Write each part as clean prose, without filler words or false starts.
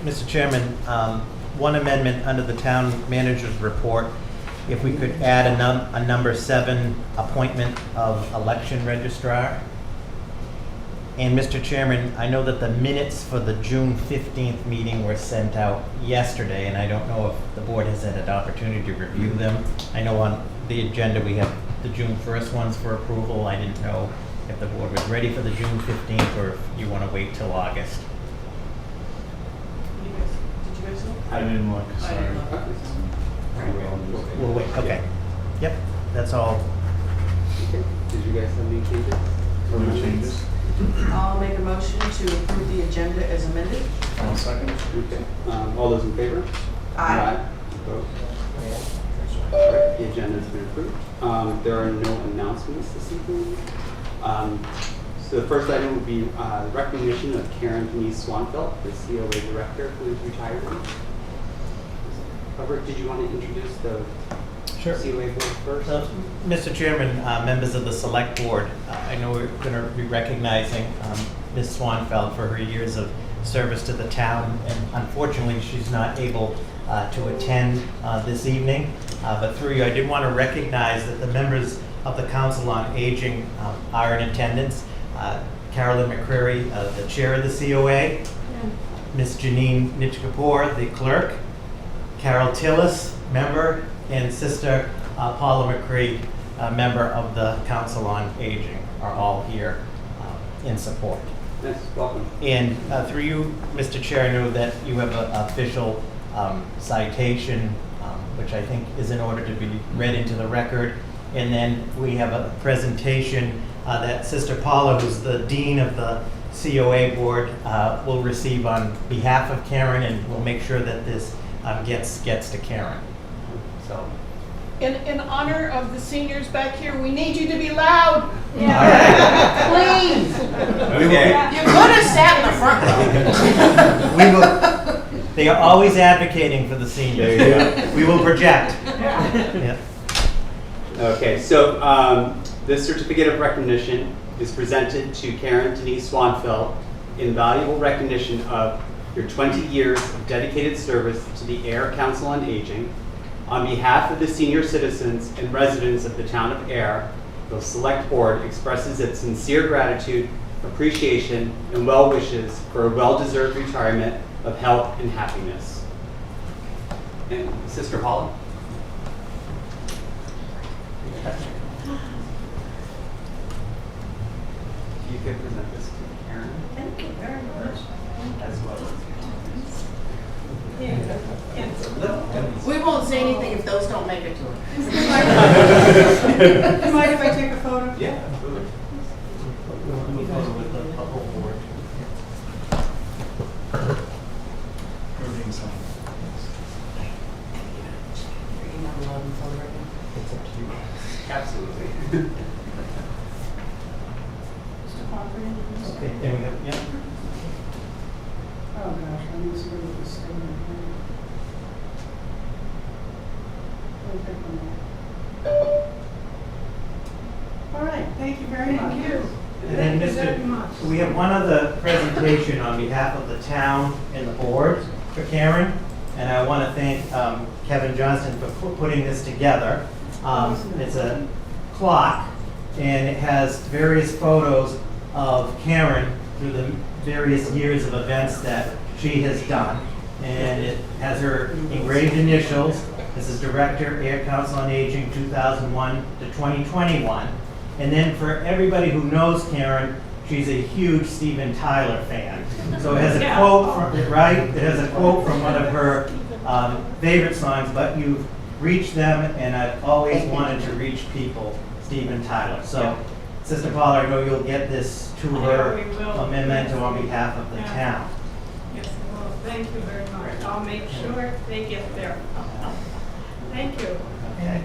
Mr. Chairman, one amendment under the town manager's report, if we could add a number 7 appointment of election registrar. And Mr. Chairman, I know that the minutes for the June 15th meeting were sent out yesterday, and I don't know if the board has had an opportunity to review them. I know on the agenda we have the June 1st ones for approval. I didn't know if the board was ready for the June 15th or if you want to wait till August. Did you guys look? I didn't look, I sorry. didn't look. We'll wait, okay. Yep, that's all. Okay. Did you guys have any changes? No changes? I'll make a motion to approve the agenda as amended. I'll second. Okay. All those in favor? Aye. Opposed? All right, the agenda has been approved. There are no announcements this evening. So the first item would be recognition of Karen Denise Swanfelt, the COA director who is retired. Robert, did you want to introduce the Sure. COA board first? Mr. Chairman, members of the Select Board, I know we're going to be recognizing Ms. Swanfeld for her years of service to the town, and unfortunately she's not able to attend this evening. But through you, I did want to recognize that the members of the Council on Aging are in attendance. Carolyn McCreary, the chair of the COA, Ms. Janine Nitchkapour, the clerk, Carol Tillis, member, and Sister Paula McCree, member of the Council on Aging, are all here in support. Yes, welcome. And through you, Mr. Chair, I know that you have an official citation, which I think is in order to be read into the record. And then we have a presentation that Sister Paula, who's the Dean of the COA Board, will receive on behalf of Karen, and we'll make sure that this gets to Karen. So. In honor of the seniors back here, we need you to be loud. Please. Okay. You could have sat in the front row. We will. They are always advocating for the seniors. There you go. We will project. Yeah. Okay, so this certificate of recognition is presented to Karen Denise Swanfeld in valuable recognition of your 20 years of dedicated service to the Ayer Council on Aging. On behalf of the senior citizens and residents of the town of Ayer, the Select Board expresses its sincere gratitude, appreciation, and well wishes for a well-deserved retirement of health and happiness. And Sister Paula? You could present this to Karen Thank you very much. as well. We won't say anything if those don't make it to her. You mind if I take a photo? Yeah, absolutely. Everything's on. You're not allowed in photo right now? It's up to you. Absolutely. Mr. Cochran? Okay, there we go. Yeah. Oh, gosh, I need to go to this thing. All right, thank you very much. Thank you. And then, Thank you very much. We have one other presentation on behalf of the town and the board for Karen, and I want to thank Kevin Johnston for putting this together. It's a clock, and it has various photos of Karen through the various years of events that she has done, and it has her engraved initials. This is Director, Ayer Council on Aging, 2001 to 2021. And then for everybody who knows Karen, she's a huge Steven Tyler fan. So it has a quote from, right? It has a quote from one of her favorite songs, but you've reached them, and I've always wanted to reach people, Steven Tyler. So, Sister Paula, I know you'll get this to her, Yeah, we will. a memento on behalf of the Yeah. town. Yes, well, thank you very much. I'll make sure they get there. Thank you. Okay.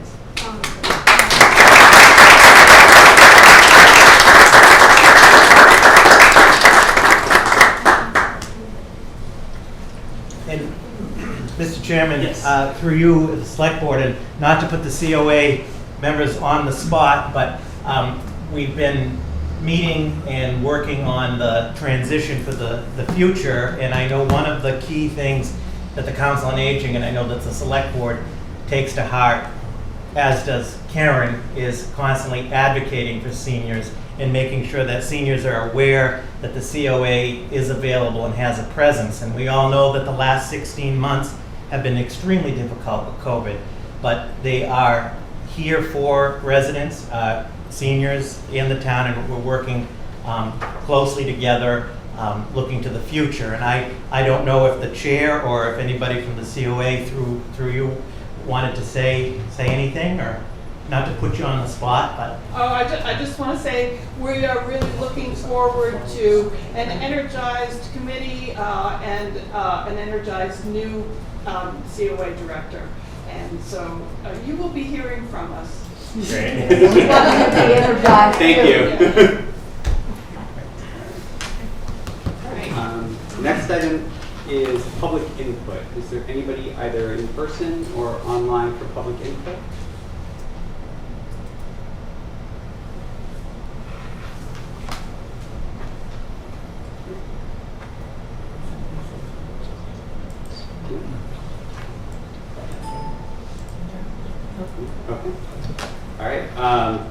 And Mr. Chairman, Yes. Through you, the Select Board, and not to put the COA members on the spot, but we've been meeting and working on the transition for the future. And I know one of the key things that the Council on Aging, and I know that the Select Board takes to heart, as does Karen, is constantly advocating for seniors and making sure that seniors are aware that the COA is available and has a presence. And we all know that the last 16 months have been extremely difficult with COVID, but they are here for residents, seniors in the town, and we're working closely together, looking to the future. And I don't know if the chair or if anybody from the COA through you wanted to say anything, or not to put you on the spot, but. Oh, I just want to say we are really looking forward to an energized committee and an energized new COA director. And so you will be hearing from us. Great. We want them to be energized. Thank too. you. Right. Next item is public input. Is there anybody either in person or online for public input? Okay. All right.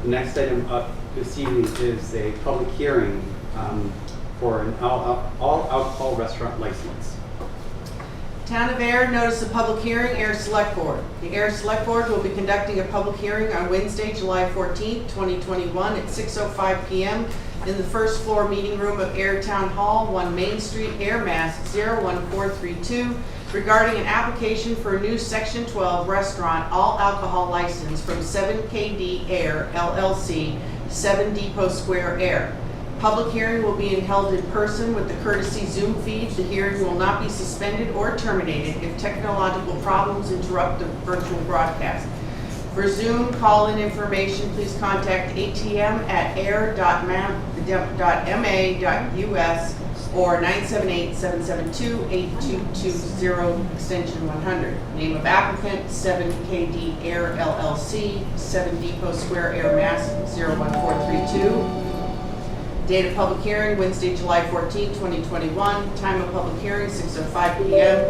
The next item up this evening is a public hearing for an all alcohol restaurant license. Town of Ayer notice of public hearing, Ayer Select Board. The Ayer Select Board will be conducting a public hearing on Wednesday, July 14th, 2021 at 6:05 p.m. in the first floor meeting room of Ayer Town Hall, 1 Main Street, Ayer, Mass. 01432, regarding an application for a new Section 12 restaurant all alcohol license from 7KD Ayer LLC, 7 Depot Square, Ayer. Public hearing will be held in person with the courtesy Zoom feed. The hearing will not be suspended or terminated if technological problems interrupt the virtual broadcast. For Zoom call-in information, please contact ATM at air.ma.us or 978-772-8220, extension 100. Name of applicant, 7KD Ayer LLC, 7 Depot Square, Ayer, Mass. 01432. Date of public hearing, Wednesday, July 14, 2021. Time of public hearing, 6:05 p.m.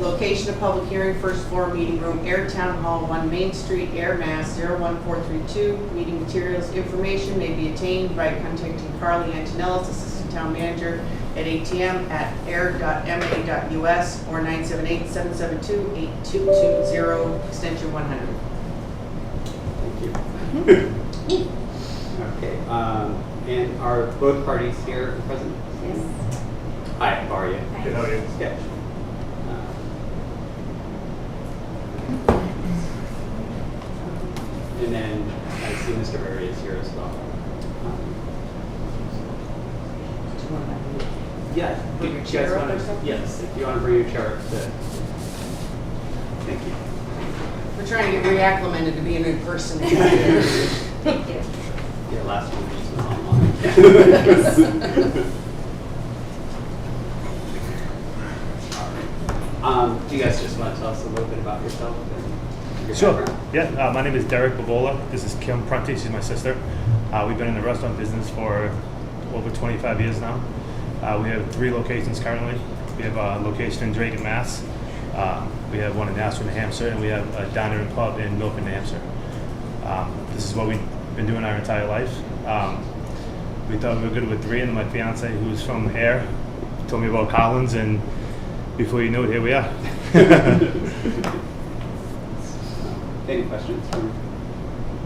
Location of public hearing, first floor meeting room, Ayer Town Hall, 1 Main Street, Ayer, Mass. 01432. Meeting materials information may be attained by contacting Carly Antonellis, Assistant Town Manager, at ATM at air.ma.us or 978-772-8220, extension 100. Thank you. Okay. And are both parties here present? Yes. Hi, how are you? Good, how are you? Sketch. And then I see Mr. Berry is here as well. Yeah. Bring your you guys chair up wanna- or something? Yes, if you want to bring your chair up to. Thank you. We're trying to get reacclimated to being in person. Thank you. Yeah, last one was online. Do you guys just want to tell us a little bit about yourself? And your Sure. background? Yeah, my name is Derek Bavola. This is Kim Prunty. She's my sister. We've been in the restaurant business for over 25 years now. We have 3 locations currently. We have a location in Drayton, Mass. We have one in Nashua, New Hampshire, and we have a diner and pub in Milford, New Hampshire. This is what we've been doing our entire life. We thought we were good with 3, and my fiance, who's from Ayer, told me about Collins, and before you knew it, here we are. Any questions from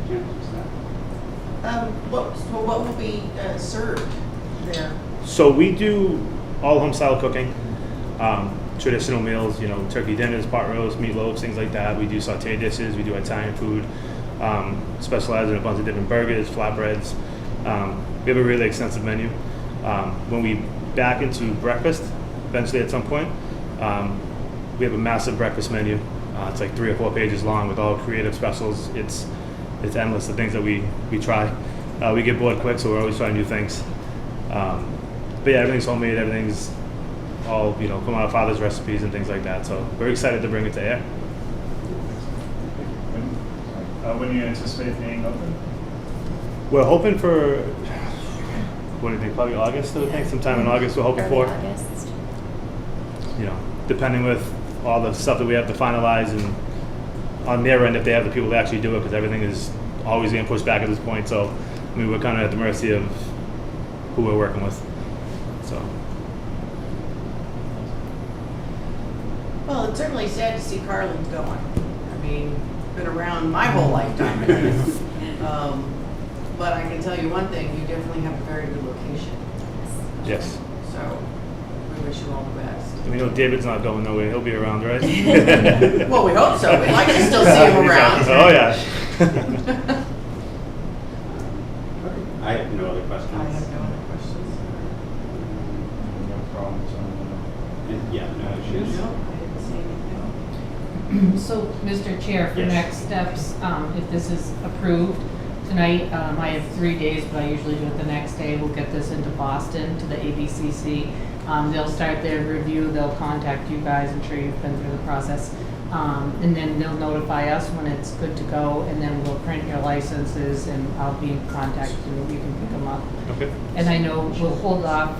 Jen? What will be served there? So we do all home style cooking, traditional meals, turkey dinners, pot roast, meatloaves, things like that. We do sauté dishes, we do Italian food, specialize in a bunch of different burgers, flatbreads. We have a really extensive menu. When we back into breakfast, eventually at some point, we have a massive breakfast menu. It's like 3 or 4 pages long with all creative specials. It's endless, the things that we try. We get bored quick, so we're always trying new things. But yeah, everything's homemade, everything's all, from our father's recipes and things like that. So we're excited to bring it to Ayer. When do you anticipate being open? We're hoping for what do you think, probably August, I think, sometime in August we're hoping for. August. You know, depending with all the stuff that we have to finalize and on their end, if they have the people to actually do it, because everything is always getting pushed back at this point. So, I mean, we're kind of at the mercy of who we're working with. So, Well, it's certainly sad to see Carlin's going. I mean, been around my whole lifetime. I guess. But I can tell you one thing, you definitely have a very good location. yes. So we wish you all the best. And we know David's not going nowhere. He'll be around, right? Well, we hope so. We'd like to still see him around. Oh, yeah. I have no other questions. I have no other questions. No problems. And, yeah, no issues. No, I didn't see anything. So, Mr. Chair, for Yes. next steps, if this is approved tonight, I have 3 days, but I usually do it the next day. We'll get this into Boston to the ABCC. They'll start their review. They'll contact you guys. I'm sure you've been through the process. And then they'll notify us when it's good to go, and then we'll print your licenses, and I'll be in contact, and you can pick them up. Okay. And I know we'll hold off,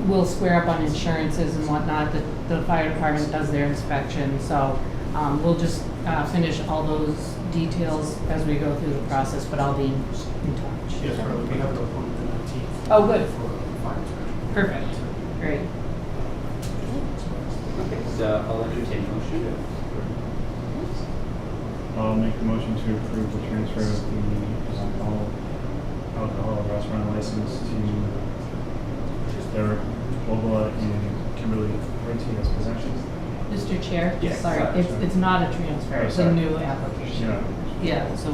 we'll square up on insurances and whatnot. The fire department does their inspection, so we'll just finish all those details as we go through the process, but I'll be in touch. Yes, we're looking at the appointment the 19th. Oh, good. For fire inspection. Perfect. Great. Okay, so I'll entertain a motion. I'll make the motion to approve the transfer of the alcohol restaurant license to Derek Bobola and Kimberly Renty as possessions. Mr. Chair? Yes. Sorry, it's not a transfer, Oh, it's a sorry. new application. Yeah, so,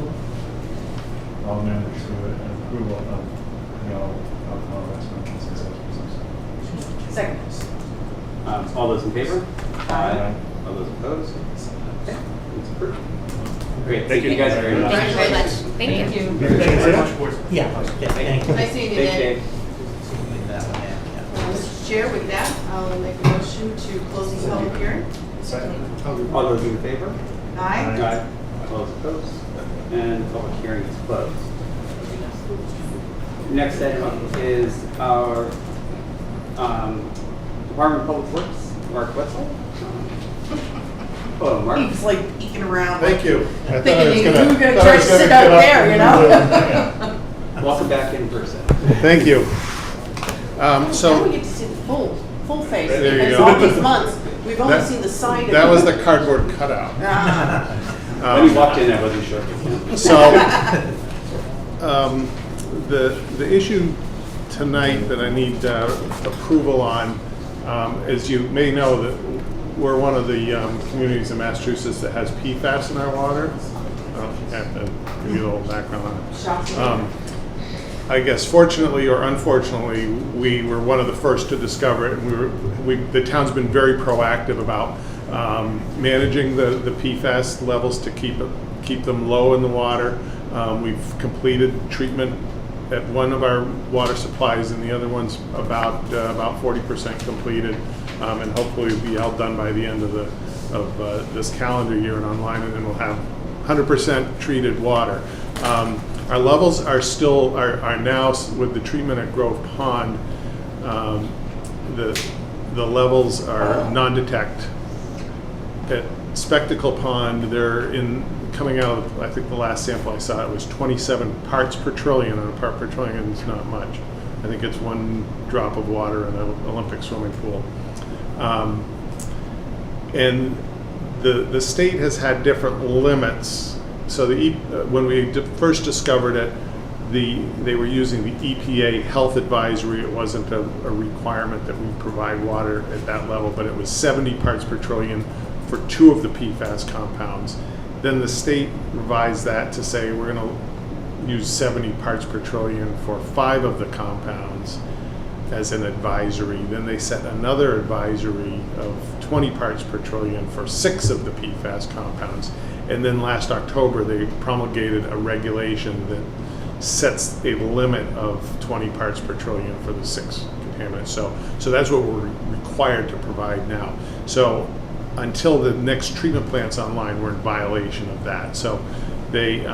I'll amend it to an approval of the alcohol restaurant license as possessions. Second. All those in favor? Aye. All those opposed? Okay, it's approved. Great, Thank thank you you. guys very much. Thank you very much. Thank you. Yeah, thank you. Nice seeing you, Thanks, Dave. Dave. Mr. Chair, with that, I'll make a motion to close the public hearing. All those in favor? Aye. Aye. All those opposed? And the public hearing is closed. Next item up is our Department of Public Works, Mark Wetzel. Hello, Mark. He was like eking around. Thank you. I thought I was Thinking you gonna- were going to thought try I to was gonna sit get out up there, you and know? do it. Welcome back in person. Thank you. Now we So get to see the full face, There you because go. all these months, we've only That- seen the side of it. that was the cardboard cutout. Ah, When you walked in, I wasn't sure if you can. So the issue tonight that I need approval on, as you may know, that we're one of the communities in Massachusetts that has PFAS in our water. I have to give you a little background on it. shocking. I guess fortunately or unfortunately, we were one of the first to discover it. And the town's been very proactive about managing the PFAS levels to keep them low in the water. We've completed treatment at one of our water supplies, and the other one's about 40% completed, and hopefully will be all done by the end of this calendar year and online, and then we'll have 100% treated water. Our levels are now with the treatment at Grove Pond. The levels are non-detect. At Spectacle Pond, they're coming out of, I think the last sample I saw, it was 27 parts per trillion, and a part per trillion is not much. I think it's one drop of water in an Olympic swimming pool. And the state has had different limits. So when we first discovered it, they were using the EPA health advisory. It wasn't a requirement that we provide water at that level, but it was 70 parts per trillion for 2 of the PFAS compounds. Then the state revised that to say we're going to use 70 parts per trillion for 5 of the compounds as an advisory. Then they set another advisory of 20 parts per trillion for 6 of the PFAS compounds. And then last October, they promulgated a regulation that sets a limit of 20 parts per trillion for the 6 contaminants. So that's what we're required to provide now. So until the next treatment plant's online, we're in violation of that. So they,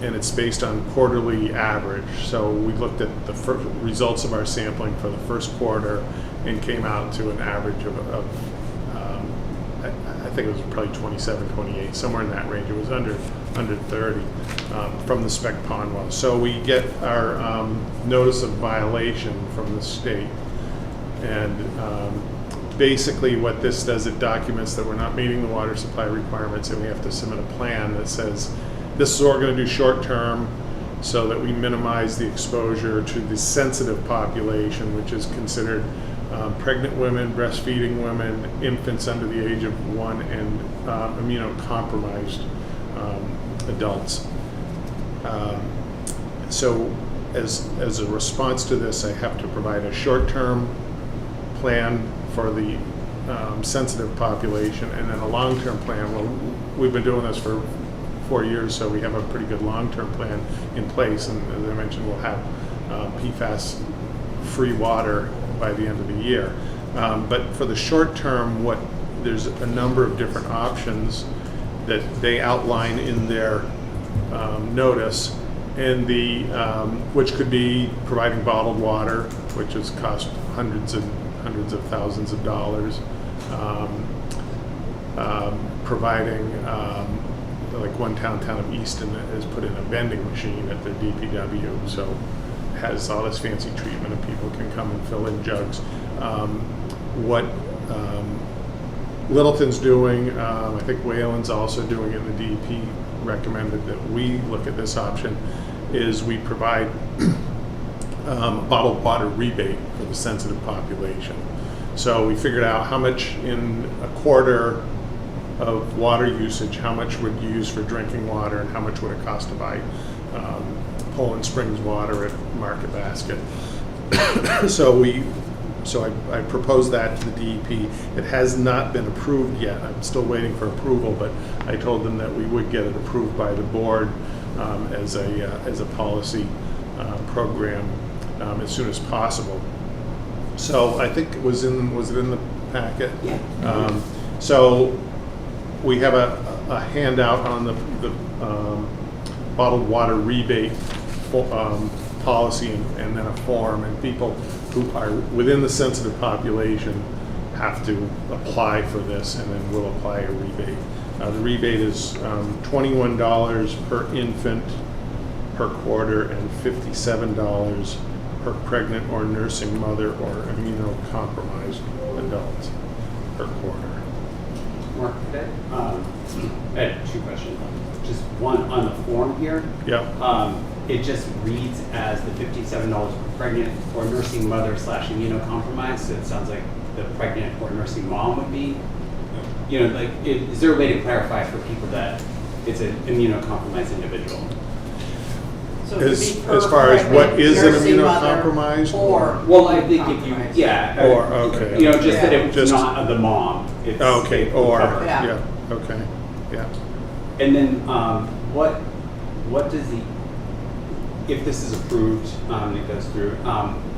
and it's based on quarterly average. So we looked at the results of our sampling for the first quarter and came out to an average of I think it was probably 27, 28, somewhere in that range. It was under 30 from the spec pond well. So we get our notice of violation from the state, and basically what this does, it documents that we're not meeting the water supply requirements, and we have to submit a plan that says this is what we're going to do short term so that we minimize the exposure to the sensitive population, which is considered pregnant women, breastfeeding women, infants under the age of 1, and immunocompromised adults. So as a response to this, I have to provide a short-term plan for the sensitive population, and then a long-term plan. Well, we've been doing this for 4 years, so we have a pretty good long-term plan in place, and as I mentioned, we'll have PFAS-free water by the end of the year. But for the short term, there's a number of different options that they outline in their notice, and which could be providing bottled water, which has cost hundreds of thousands of dollars, providing like one town of Easton has put in a vending machine at their DPW, so has all this fancy treatment, and people can come and fill in jugs. What Littleton's doing, I think Wayland's also doing it, and the DEP recommended that we look at this option, is we provide bottled water rebate for the sensitive population. So we figured out how much in a quarter of water usage, how much would you use for drinking water, and how much would it cost to buy Poland Springs water at Market Basket. So I proposed that to the DEP. It has not been approved yet. I'm still waiting for approval, but I told them that we would get it approved by the board as a policy program as soon as possible. So I think was it in the packet? Yeah. So we have a handout on the bottled water rebate policy, and then a form, and people who are within the sensitive population have to apply for this, and then we'll apply a rebate. The rebate is $21 per infant per quarter and $57 per pregnant or nursing mother or immunocompromised adult per quarter. Mark, I had 2 questions. Just one on the form here. Yeah. It just reads as the $57 per pregnant or nursing mother / immunocompromised. So it sounds like the pregnant or nursing mom would be. Is there a way to clarify for people that it's an immunocompromised individual? So it would be per As far as what is an nursing mother immunocompromised? Or Well, I think if you, compromised. yeah. Or, okay. Just that it's Just- not the mom. It's Okay, or, covered. Yeah. yeah, okay, yeah. And then what does if this is approved and it goes through,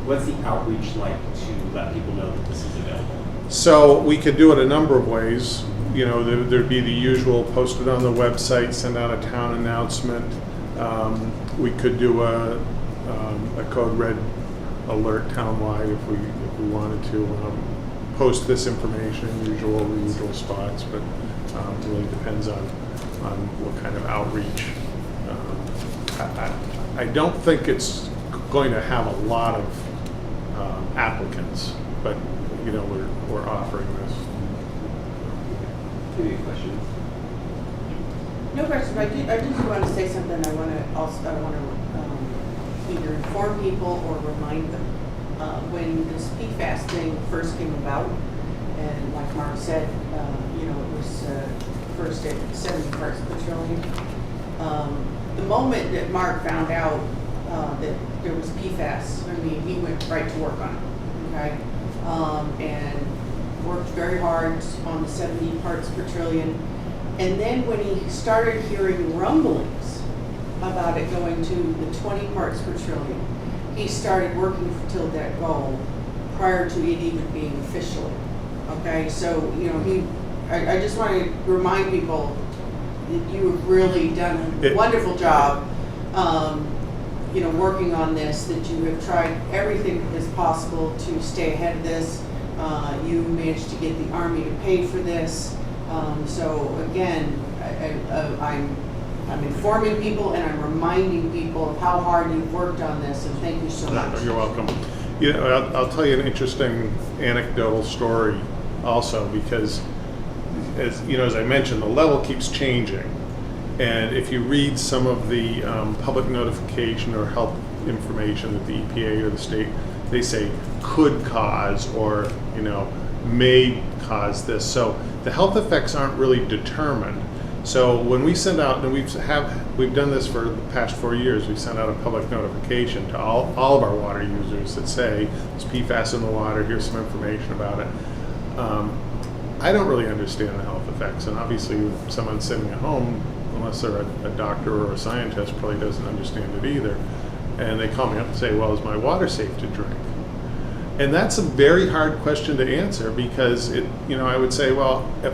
what's the outreach like to let people know that this is available? So we could do it a number of ways. There'd be the usual, post it on the website, send out a town announcement. We could do a code red alert townwide if we wanted to. Post this information in the usual spots, but it really depends on what kind of outreach. I don't think it's going to have a lot of applicants, but we're offering this. Any questions? no question, but I just want to say something. I want to either inform people or remind them. When this PFAS thing first came about, and like Mark said, it was first at 70 parts per trillion. The moment that Mark found out that there was PFAS, he went right to work on it, okay? And worked very hard on the 70 parts per trillion. And then when he started hearing rumblings about it going to the 20 parts per trillion, he started working till that goal prior to it even being officially, okay? So, I just want to remind people that you have really done a wonderful job you know, working on this, that you have tried everything as possible to stay ahead of this. You managed to get the Army to pay for this. So again, I'm informing people and I'm reminding people of how hard you've worked on this, and thank you so much. You're welcome. You know, I'll tell you an interesting anecdotal story also, because as you know, as I mentioned, the level keeps changing. And if you read some of the public notification or health information that the EPA or the state, they say could cause, or you know, may cause this. So the health effects aren't really determined. So when we send out, and we've done this for the past 4 years, we sent out a public notification to all of our water users that say there's PFAS in the water. Here's some information about it. I don't really understand the health effects, and obviously someone sitting at home, unless they're a doctor or a scientist, probably doesn't understand it either. And they call me up and say, well, is my water safe to drink? And that's a very hard question to answer, because it, you know, I would say, well, if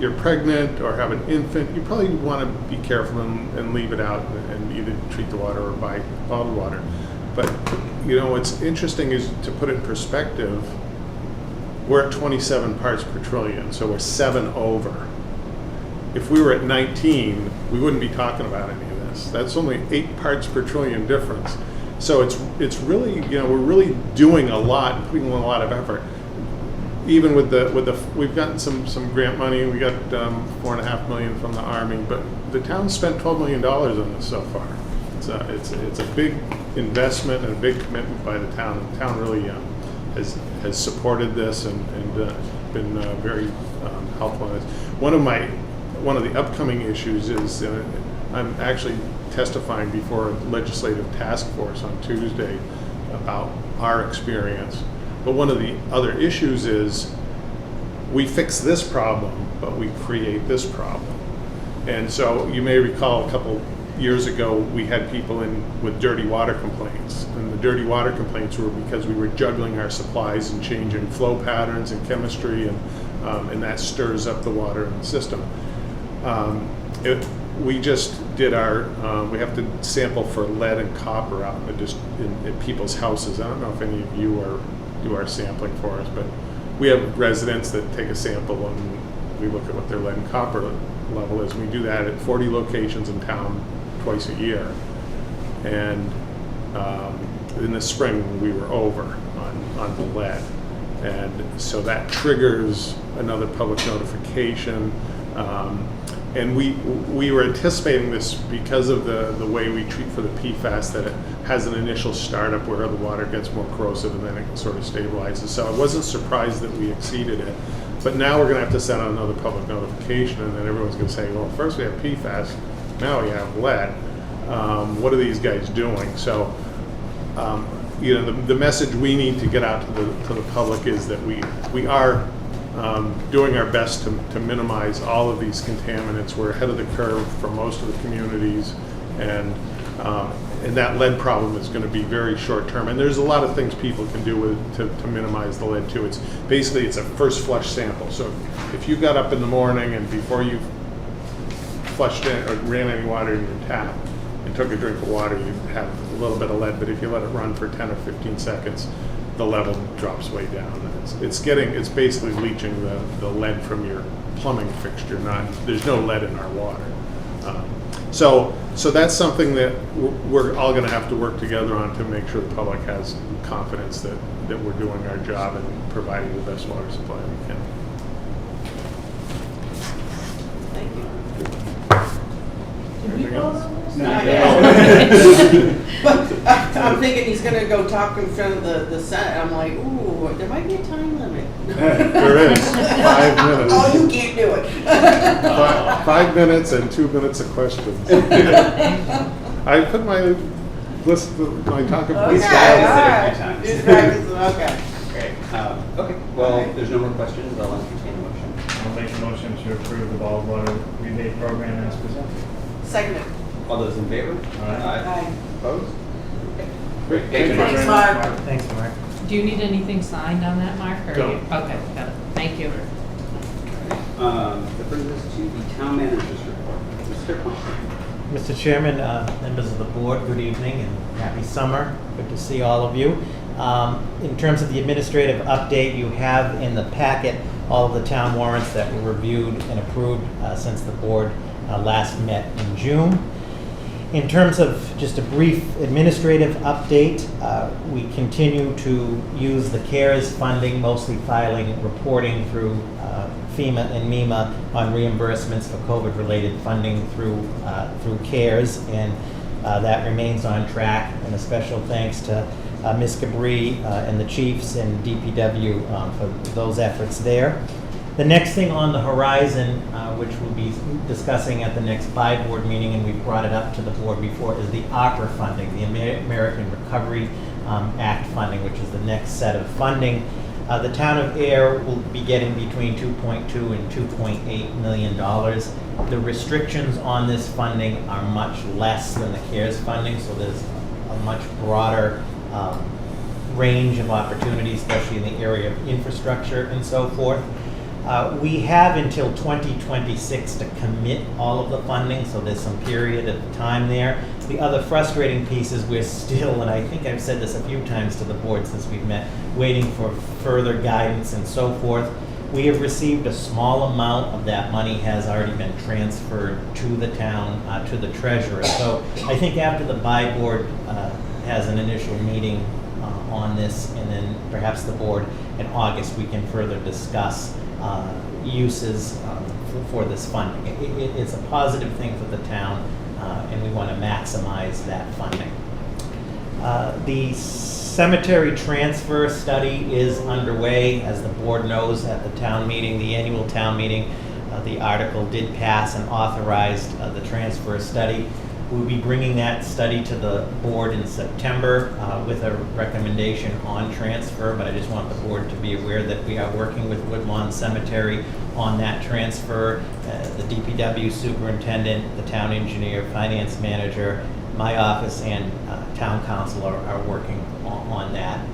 you're pregnant or have an infant, you probably want to be careful and leave it out and either treat the water or buy bottled water. But you know, what's interesting is to put it in perspective. We're at 27 parts per trillion, so we're 7 over. If we were at 19, we wouldn't be talking about any of this. That's only 8 parts per trillion difference. So it's really, you know, we're really doing a lot, putting a lot of effort. Even with the we've gotten some grant money. We got $4.5 million from the Army, but the town spent $12 million on this so far. It's a big investment and a big commitment by the town. The town really has supported this and been very helpful in this. One of the upcoming issues is I'm actually testifying before a legislative task force on Tuesday about our experience. But one of the other issues is we fix this problem, but we create this problem. And so you may recall a couple years ago, we had people in with dirty water complaints. And the dirty water complaints were because we were juggling our supplies and changing flow patterns and chemistry, and that stirs up the water in the system. We just did we have to sample for lead and copper out in people's houses. I don't know if any of you do our sampling for us, but we have residents that take a sample and we look at what their lead and copper level is. We do that at 40 locations in town twice a year. And in the spring we were over on the lead. And so that triggers another public notification. And we were anticipating this because of the way we treat for the PFAS, that it has an initial startup where the water gets more corrosive and then it sort of stabilizes. So I wasn't surprised that we exceeded it. But now we're going to have to send out another public notification, and then everyone's going to say, well, first we have PFAS, now we have lead. What are these guys doing? So, you know, the message we need to get out to the public is that we are doing our best to minimize all of these contaminants. We're ahead of the curve for most of the communities, and that lead problem is going to be very short term. And there's a lot of things people can do to minimize the lead too. It's basically a first flush sample. So if you got up in the morning and before you flushed in or ran any water in your tap and took a drink of water, you have a little bit of lead. But if you let it run for 10 or 15 seconds, the level drops way down. It's basically leaching the lead from your plumbing fixture. There's no lead in our water. So that's something that we're all going to have to work together on to make sure the public has confidence that we're doing our job and providing the best water supply we can. Thank you. Anything else? Not yet. But I'm thinking he's gonna go talk in front of the Senate. I'm like, ooh, there might be a time limit. There is 5 minutes. Oh, you can't do it. 5 minutes and 2 minutes of questions. I put my list of my talking Okay, points all down. right. He's practicing, okay. Great. Okay, well, if there's no more questions, I'll entertain a motion. I'll make a motion to approve the bottled water rebate program as presented. Second. All those in favor? Aye. Opposed? Okay. Great, thank you. Thanks, Mark. Thanks, Mark. Do you need anything signed on that, Mark? Or No. you- Okay, got it. Thank you. That brings us to the town manager's report. Mr. Plum. Mr. Chairman, members of the board, good evening and happy summer. Good to see all of you. In terms of the administrative update, you have in the packet all of the town warrants that were reviewed and approved since the board last met in June. In terms of just a brief administrative update, we continue to use the CARES funding, mostly filing reporting through FEMA and MEMA on reimbursements for COVID-related funding through CARES, and that remains on track. And a special thanks to Ms. Cabri and the chiefs and DPW for those efforts there. The next thing on the horizon, which we'll be discussing at the next board meeting, and we've brought it up to the board before, is the ARPA funding, the American Recovery Act funding, which is the next set of funding. The town of Ayer will be getting between $2.2 and $2.8 million. The restrictions on this funding are much less than the CARES funding, so there's a much broader range of opportunities, especially in the area of infrastructure and so forth. We have until 2026 to commit all of the funding, so there's some period of time there. The other frustrating piece is we're still, and I think I've said this a few times to the board since we've met, waiting for further guidance and so forth. We have received a small amount of that money has already been transferred to the town, to the treasurer. So I think after the board has an initial meeting on this, and then perhaps the board in August, we can further discuss uses for this funding. It's a positive thing for the town, and we want to maximize that funding. The cemetery transfer study is underway. As the board knows, at the town meeting, the annual town meeting, the article did pass and authorized the transfer study. We'll be bringing that study to the board in September with a recommendation on transfer, but I just want the board to be aware that we are working with Woodlawn Cemetery on that transfer. The DPW superintendent, the town engineer, finance manager, my office, and town council are working on that.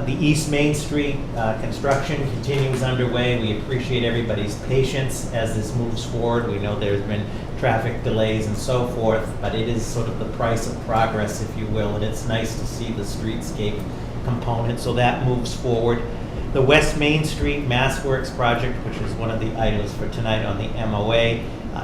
The East Main Street construction continues underway. We appreciate everybody's patience as this moves forward. We know there's been traffic delays and so forth, but it is sort of the price of progress, if you will, and it's nice to see the streetscape component, so that moves forward. The West Main Street Mass Works project, which is one of the items for tonight on the MOA,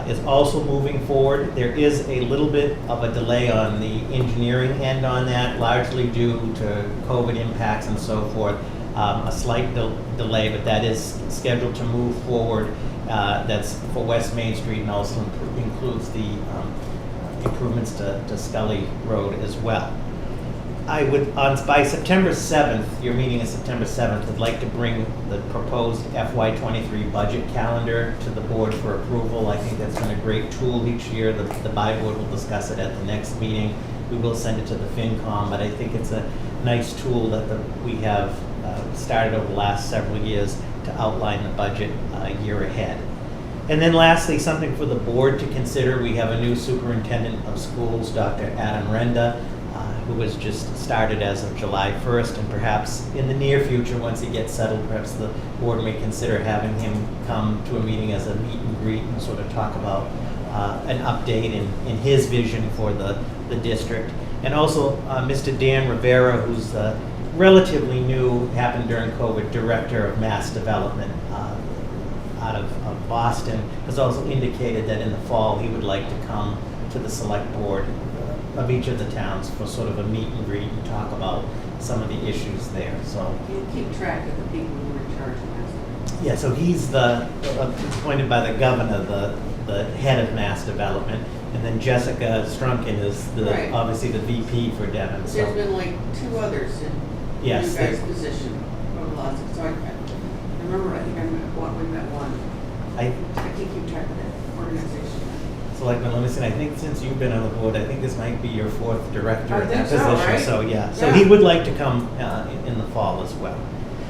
is also moving forward. There is a little bit of a delay on the engineering end on that, largely due to COVID impacts and so forth. A slight delay, but that is scheduled to move forward. That's for West Main Street, and also includes the improvements to Scully Road as well. I would, by September 7th, your meeting is September 7th, I'd like to bring the proposed FY23 budget calendar to the board for approval. I think that's been a great tool each year. The board will discuss it at the next meeting. We will send it to the FinCom, but I think it's a nice tool that we have started over the last several years to outline the budget a year ahead. And then lastly, something for the board to consider. We have a new superintendent of schools, Dr. Adam Renda, who was just started as of July 1st, and perhaps in the near future, once he gets settled, perhaps the board may consider having him come to a meeting as a meet and greet and sort of talk about an update in his vision for the district. And also Mr. Dan Rivera, who's relatively new, happened during COVID, Director of Mass Development out of Boston, has also indicated that in the fall he would like to come to the select board of each of the towns for sort of a meet and greet and talk about some of the issues there. So You keep track of the people who are in charge of that. yeah, so he's appointed by the governor, the head of mass development, and then Jessica Strunken is Right. obviously the VP for Devon. There's So been like 2 others in yes, you guys' position over the last, so I remember, I think we met one. I I can't keep track of that organization. Selectman Livingston, I think since you've been on the board, I think this might be your 4th director I in that think so, position. right? So yeah, so Yeah. he would like to come in the fall as well.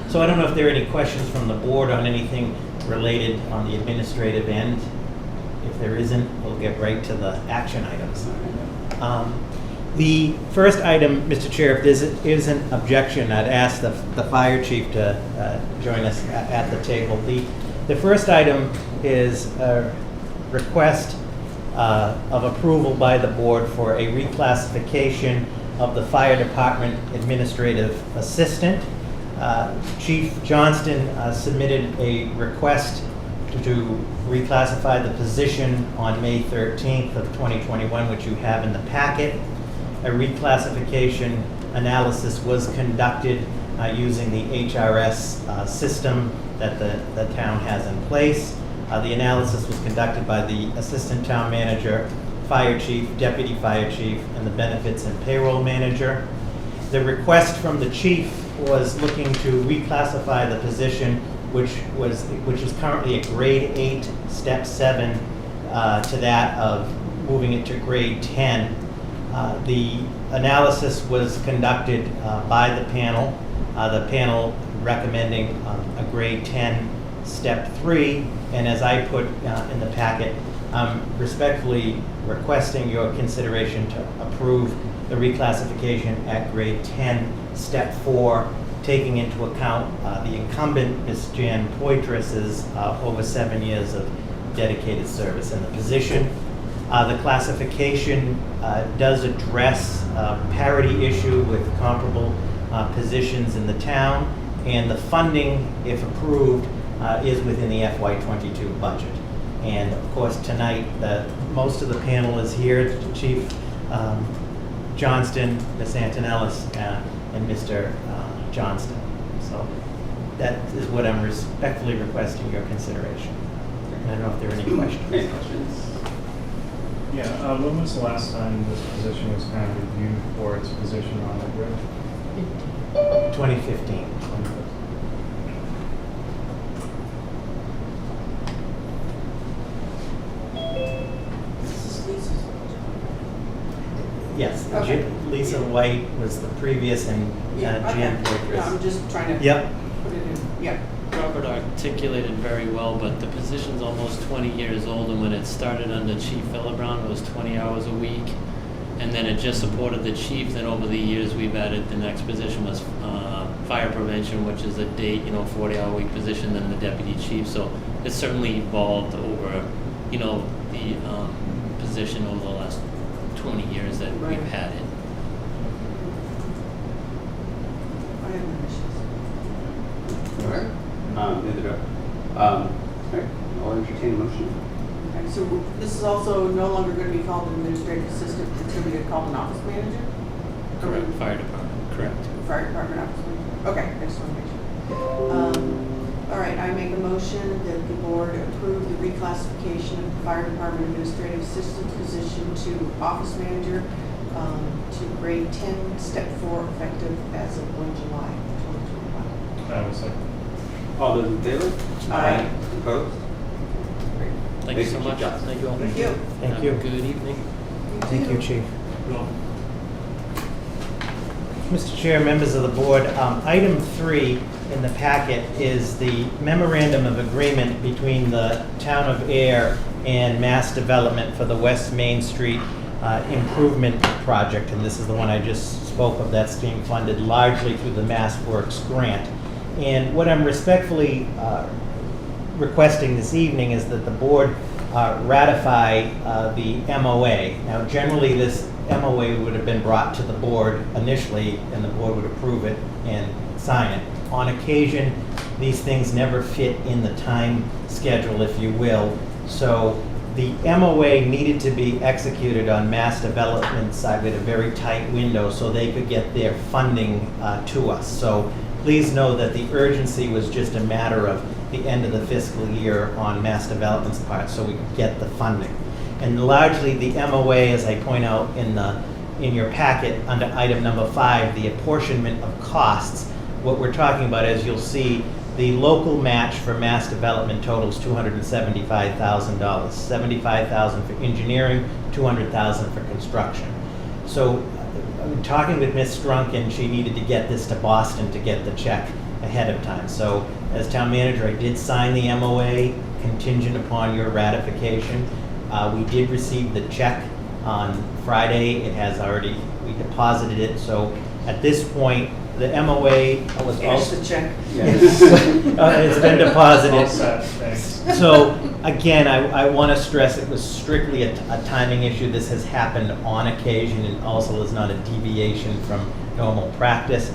So I don't know if there are any questions from the board on anything related on the administrative end. If there isn't, we'll get right to the action items. The first item, Mr. Chair, if there is an objection, I'd ask the fire chief to join us at the table. The first item is a request of approval by the board for a reclassification of the fire department administrative assistant. Chief Johnston submitted a request to reclassify the position on May 13th of 2021, which you have in the packet. A reclassification analysis was conducted using the HRS system that the town has in place. The analysis was conducted by the assistant town manager, fire chief, deputy fire chief, and the benefits and payroll manager. The request from the chief was looking to reclassify the position, which is currently a grade 8, step 7, to that of moving it to grade 10. The analysis was conducted by the panel recommending a grade 10, step 3, and as I put in the packet, I'm respectfully requesting your consideration to approve the reclassification at grade 10, step 4, taking into account the incumbent, Ms. Jan Poitras's over 7 years of dedicated service in the position. The classification does address parity issue with comparable positions in the town, and the funding, if approved, is within the FY22 budget. And of course, tonight, most of the panel is here, Chief Johnston, Ms. Antonellis, and Mr. Johnston. So that is what I'm respectfully requesting your consideration. I don't know if there are any questions. Any questions? Yeah, when was the last time this position was kind of reviewed for its position on the grid? 2015. This is Lisa's. Yes, Okay. Lisa White was the previous, and Jan Okay. Yeah, I'm Poitras. just trying to Yep. put it in, yeah. Robert articulated very well, but the position's almost 20 years old, and when it started under Chief Philibron, it was 20 hours a week. And then it just supported the chief, then over the years, we've added, the next position was fire prevention, which is a day, 40-hour-a-week position, then the deputy chief. So it's certainly evolved over, the position over the last 20 years that Right. we've had it. I have no issues. All right. Neither do I. All right, I'll entertain a motion. Okay, so this is also no longer going to be called an administrative assistant, it's going to be called an office manager? Correct, fire department, correct. Fire department office manager. Okay, I just want to make sure. All right, I make a motion that the board approve the reclassification of the fire department administrative assistant position to office manager to grade 10, step 4, effective as of 1 July 2021. That was like, All those in favor? Aye. Opposed? Great. Thank you so Chief much. Johnson. Thank you all. Thank you. Thank Have you. a good evening. Thank you, Chief. well, Mr. Chair, members of the board, item 3 in the packet is the memorandum of agreement between the town of Ayer and Mass Development for the West Main Street improvement project. And this is the one I just spoke of that's being funded largely through the Mass Works grant. And what I'm respectfully requesting this evening is that the board ratify the MOA. Now, generally, this MOA would have been brought to the board initially, and the board would approve it and sign it. On occasion, these things never fit in the time schedule, if you will. So the MOA needed to be executed on Mass Development side with a very tight window so they could get their funding to us. So please know that the urgency was just a matter of the end of the fiscal year on Mass Development's part so we could get the funding. And largely the MOA, as I point out in your packet under item number 5, the apportionment of costs. What we're talking about, as you'll see, the local match for Mass Development totals $275,000. $75,000 for engineering, $200,000 for construction. So I'm talking with Ms. Strunk, and she needed to get this to Boston to get the check ahead of time. So as town manager, I did sign the MOA contingent upon your ratification. We did receive the check on Friday. It has already, we deposited it. So at this point, the MOA was Cash also, the check. Yeah. it's been deposited. all set, thanks. So again, I want to stress it was strictly a timing issue. This has happened on occasion and also is not a deviation from normal practice.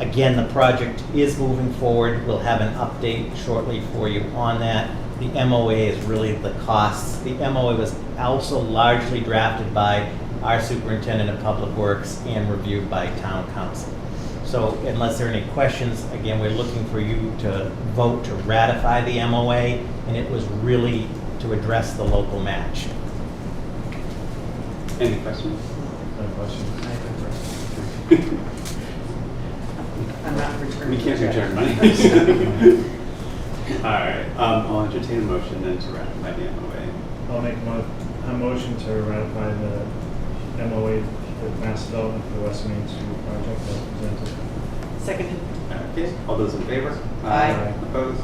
Again, the project is moving forward. We'll have an update shortly for you on that. The MOA is really the costs. The MOA was also largely drafted by our superintendent of public works and reviewed by town council. So unless there are any questions, again, we're looking for you to vote to ratify the MOA, and it was really to address the local match. Any questions? No questions. I'm not returning. We can't return money. All right, I'll entertain a motion then to ratify the MOA. I'll make a motion to ratify the MOA for mass development for the West Main Street project as presented. Seconded. Okay, all those in favor? Aye. Opposed?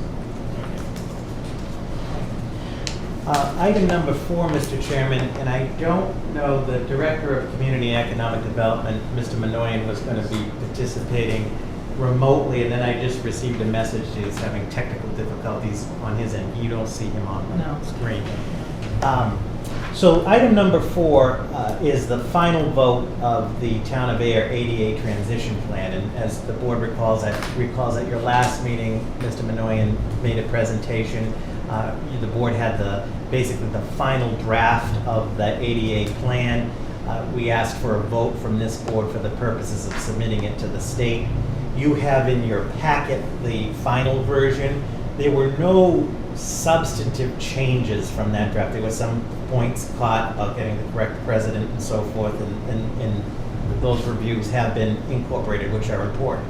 Item number 4, Mr. Chairman, and I don't know, the Director of Community Economic Development, Mr. Minoyan, was going to be participating remotely, and then I just received a message that he's having technical difficulties on his end. You don't see him on the No. screen. So item number 4 is the final vote of the Town of Ayer ADA transition plan. And as the board recalls at your last meeting, Mr. Minoyan made a presentation. The board had basically the final draft of the ADA plan. We asked for a vote from this board for the purposes of submitting it to the state. You have in your packet the final version. There were no substantive changes from that draft. There were some points caught about getting the correct president and so forth, and those reviews have been incorporated, which are important.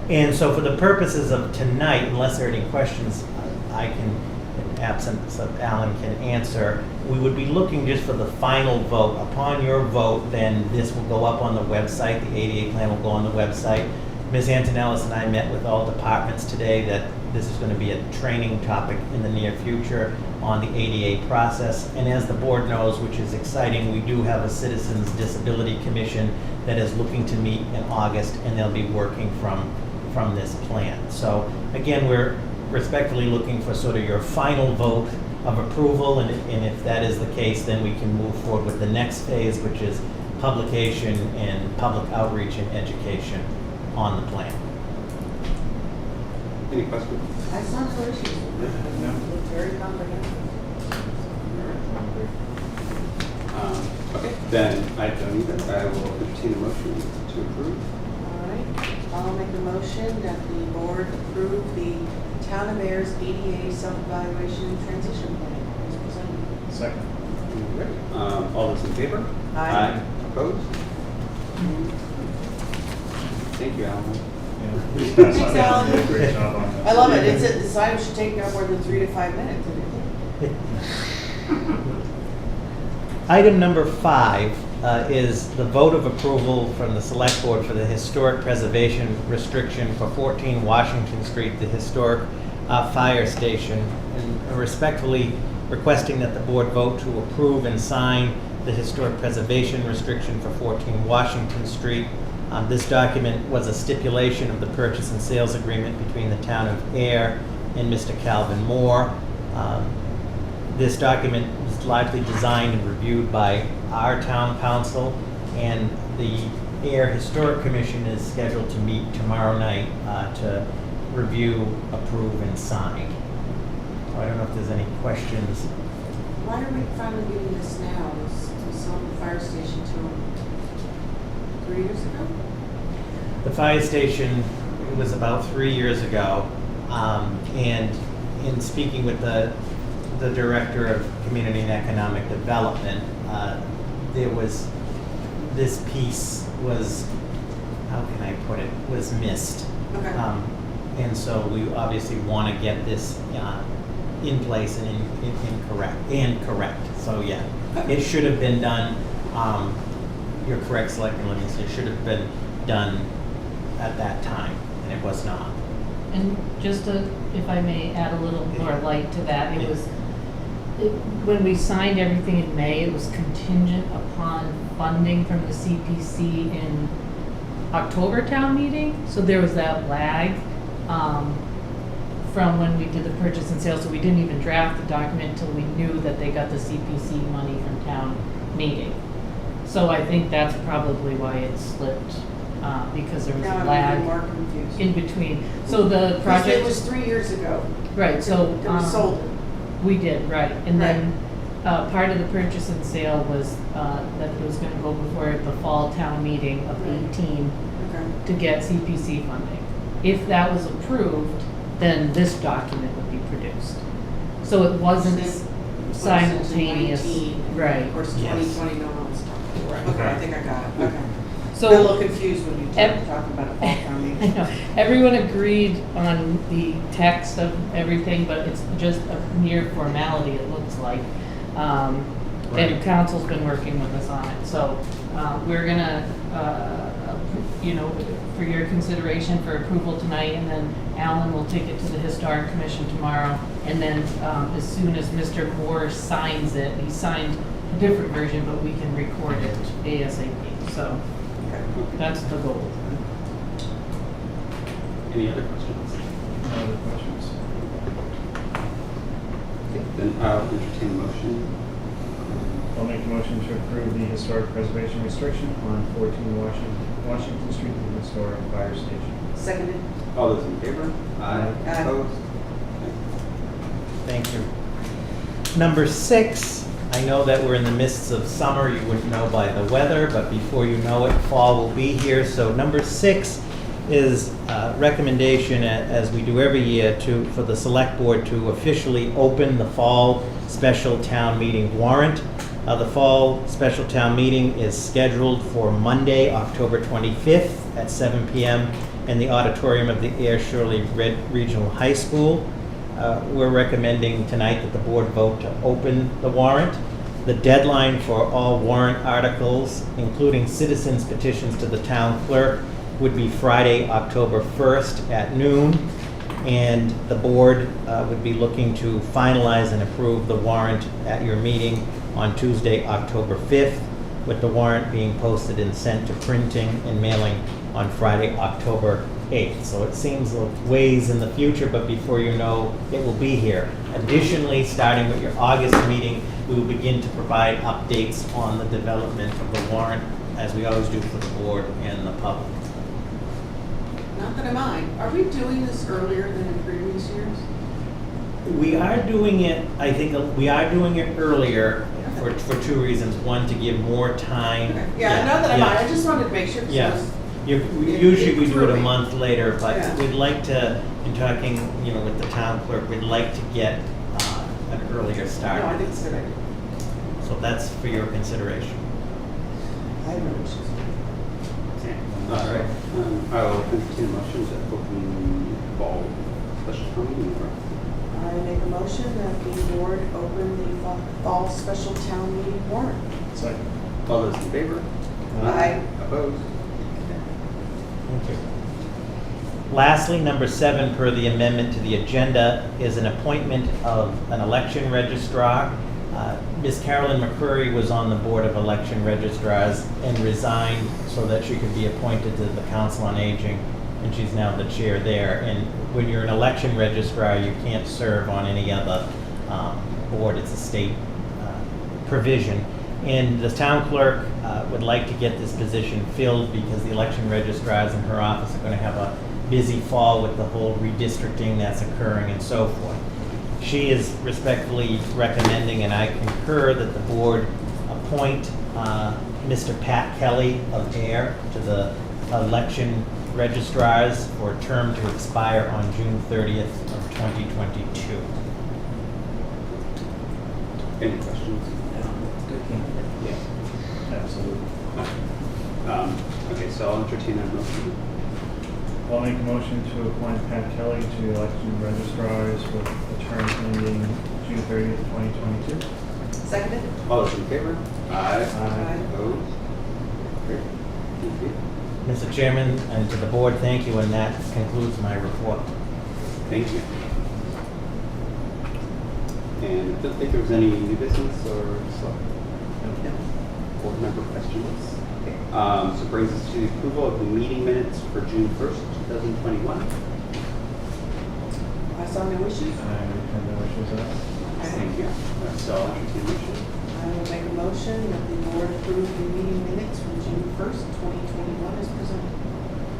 And so for the purposes of tonight, unless there are any questions, I can, in absence of Alan, can answer. We would be looking just for the final vote. Upon your vote, then this will go up on the website. The ADA plan will go on the website. Ms. Antonellis and I met with all departments today that this is going to be a training topic in the near future on the ADA process. And as the board knows, which is exciting, we do have a Citizens Disability Commission that is looking to meet in August, and they'll be working from this plan. So again, we're respectfully looking for sort of your final vote of approval, and if that is the case, then we can move forward with the next phase, which is publication and public outreach and education on the plan. Any questions? I saw no issues. Looked very comprehensive. Okay, then I don't either. I will entertain a motion to approve. All right, I'll make a motion that the board approve the Town of Ayer's ADA self-evaluation and transition plan as presented. Second. All those in favor? Aye. Opposed? Thank you, Alan. Yeah. Thanks, Alan. You did a great job on this. I love it. This item should take no more than 3 to 5 minutes. Item number 5 is the vote of approval from the Select Board for the historic preservation restriction for 14 Washington Street, the historic fire station, and respectfully requesting that the board vote to approve and sign the historic preservation restriction for 14 Washington Street. This document was a stipulation of the purchase and sales agreement between the Town of Ayer and Mr. Calvin Moore. This document was largely designed and reviewed by our town council, and the Ayer Historic Commission is scheduled to meet tomorrow night to review, approve, and sign. So I don't know if there's any questions. Why are we finally getting this now? We sold the fire station to 3 years ago? The fire station, it was about 3 years ago, and in speaking with the Director of Community and Economic Development, there was, this piece was, how can I put it, was missed. Okay. And so we obviously want to get this in place and correct. So yeah, it should have been done, you're correct, Selectman Livingston, it should have been done at that time, and it was not. And just to, if I may add a little more light to that, when we signed everything in May, it was contingent upon funding from the CPC in October town meeting, so there was that lag from when we did the purchase and sale, so we didn't even draft the document until we knew that they got the CPC money from town meeting. So I think that's probably why it slipped, because there was Now a I'm lag even more confused. in between. So the Because project. it was 3 years ago. Right, so. That we sold it. We did, right. And Right. then, part of the purchase and sale was, that it was gonna go before the fall town meeting of Right. 18 Okay. to get CPC funding. If that was approved, then this document would be produced. So it wasn't simultaneous. 19, and Right. Of course, Yes. 2020, no one's talking. Right. Okay, I think I got it, okay. So. Got a little confused when you Ev- talking about a fall town I meeting. know. Everyone agreed on the text of everything, but it's just a mere formality, it looks like. Right. And council's been working with us on it, so we're gonna, for your consideration for approval tonight, and then Alan will take it to the Historic Commission tomorrow. And then as soon as Mr. Moore signs it, he signed a different version, but we can record it ASAP, so that's the goal. Any other questions? No other questions? Okay, then I'll entertain a motion. I'll make a motion to approve the historic preservation restriction on 14 Washington Street, the historic fire station. Seconded. All those in favor? Aye. Aye. Opposed? Thank you. Number 6, I know that we're in the midst of summer, you wouldn't know by the weather, but before you know it, fall will be here. So number 6 is a recommendation, as we do every year, for the select board to officially open the fall special town meeting warrant. The fall special town meeting is scheduled for Monday, October 25th at 7 p.m. in the auditorium of the Ayer Shirley Regional High School. We're recommending tonight that the board vote to open the warrant. The deadline for all warrant articles, including citizens' petitions to the town clerk, would be Friday, October 1st at noon. And the board would be looking to finalize and approve the warrant at your meeting on Tuesday, October 5th, with the warrant being posted and sent to printing and mailing on Friday, October 8th. So it seems a ways in the future, but before you know, it will be here. Additionally, starting with your August meeting, we will begin to provide updates on the development of the warrant, as we always do for the board and the public. Not that I mind. Are we doing this earlier than in previous years? We are doing it, I think, we are doing it earlier for 2 reasons. One, to give more time. Okay. Yeah, not that I yeah. mind. I just wanted to make sure. 'Cause it Yeah. was- Usually we do it a Through. month later, but Yeah. we'd like to, in talking, with the town clerk, we'd like to get an earlier start. No, I think it's a good idea. So that's for your consideration. I have no issues. All right. I will entertain a motion to open fall special town meeting warrant. I make a motion that the board open the fall special town meeting warrant. Second. All those in favor? Aye. Opposed? Thank you. Lastly, number 7, per the amendment to the agenda, is an appointment of an election registrar. Ms. Carolyn McCreary was on the Board of Election Registrars and resigned so that she could be appointed to the Council on Aging, and she's now the chair there. And when you're an election registrar, you can't serve on any other board. It's a state provision. And the town clerk would like to get this position filled because the election registrars in her office are going to have a busy fall with the whole redistricting that's occurring and so forth. She is respectfully recommending, and I concur, that the board appoint Mr. Pat Kelly of Ayer to the election registrars for a term to expire on June 30th of 2022. Any questions? Yeah. Absolutely. Okay, so I'll entertain a motion. I'll make a motion to appoint Pat Kelly to the election registrars with a term ending June 30th, 2022. Seconded? All those in favor? Aye. Aye. Opposed? Great. Thank you. Mr. Chairman, and to the board, thank you, and that concludes my report. Thank you. And I don't think there was any new business or board member questions. Okay. So it brings us to the approval of the meeting minutes for June 1st, 2021. I I saw no issues. I have no issues with that. Okay. Same here. So I'll entertain a motion. I will make a motion that the board approve the meeting minutes from June 1st, 2021 as presented.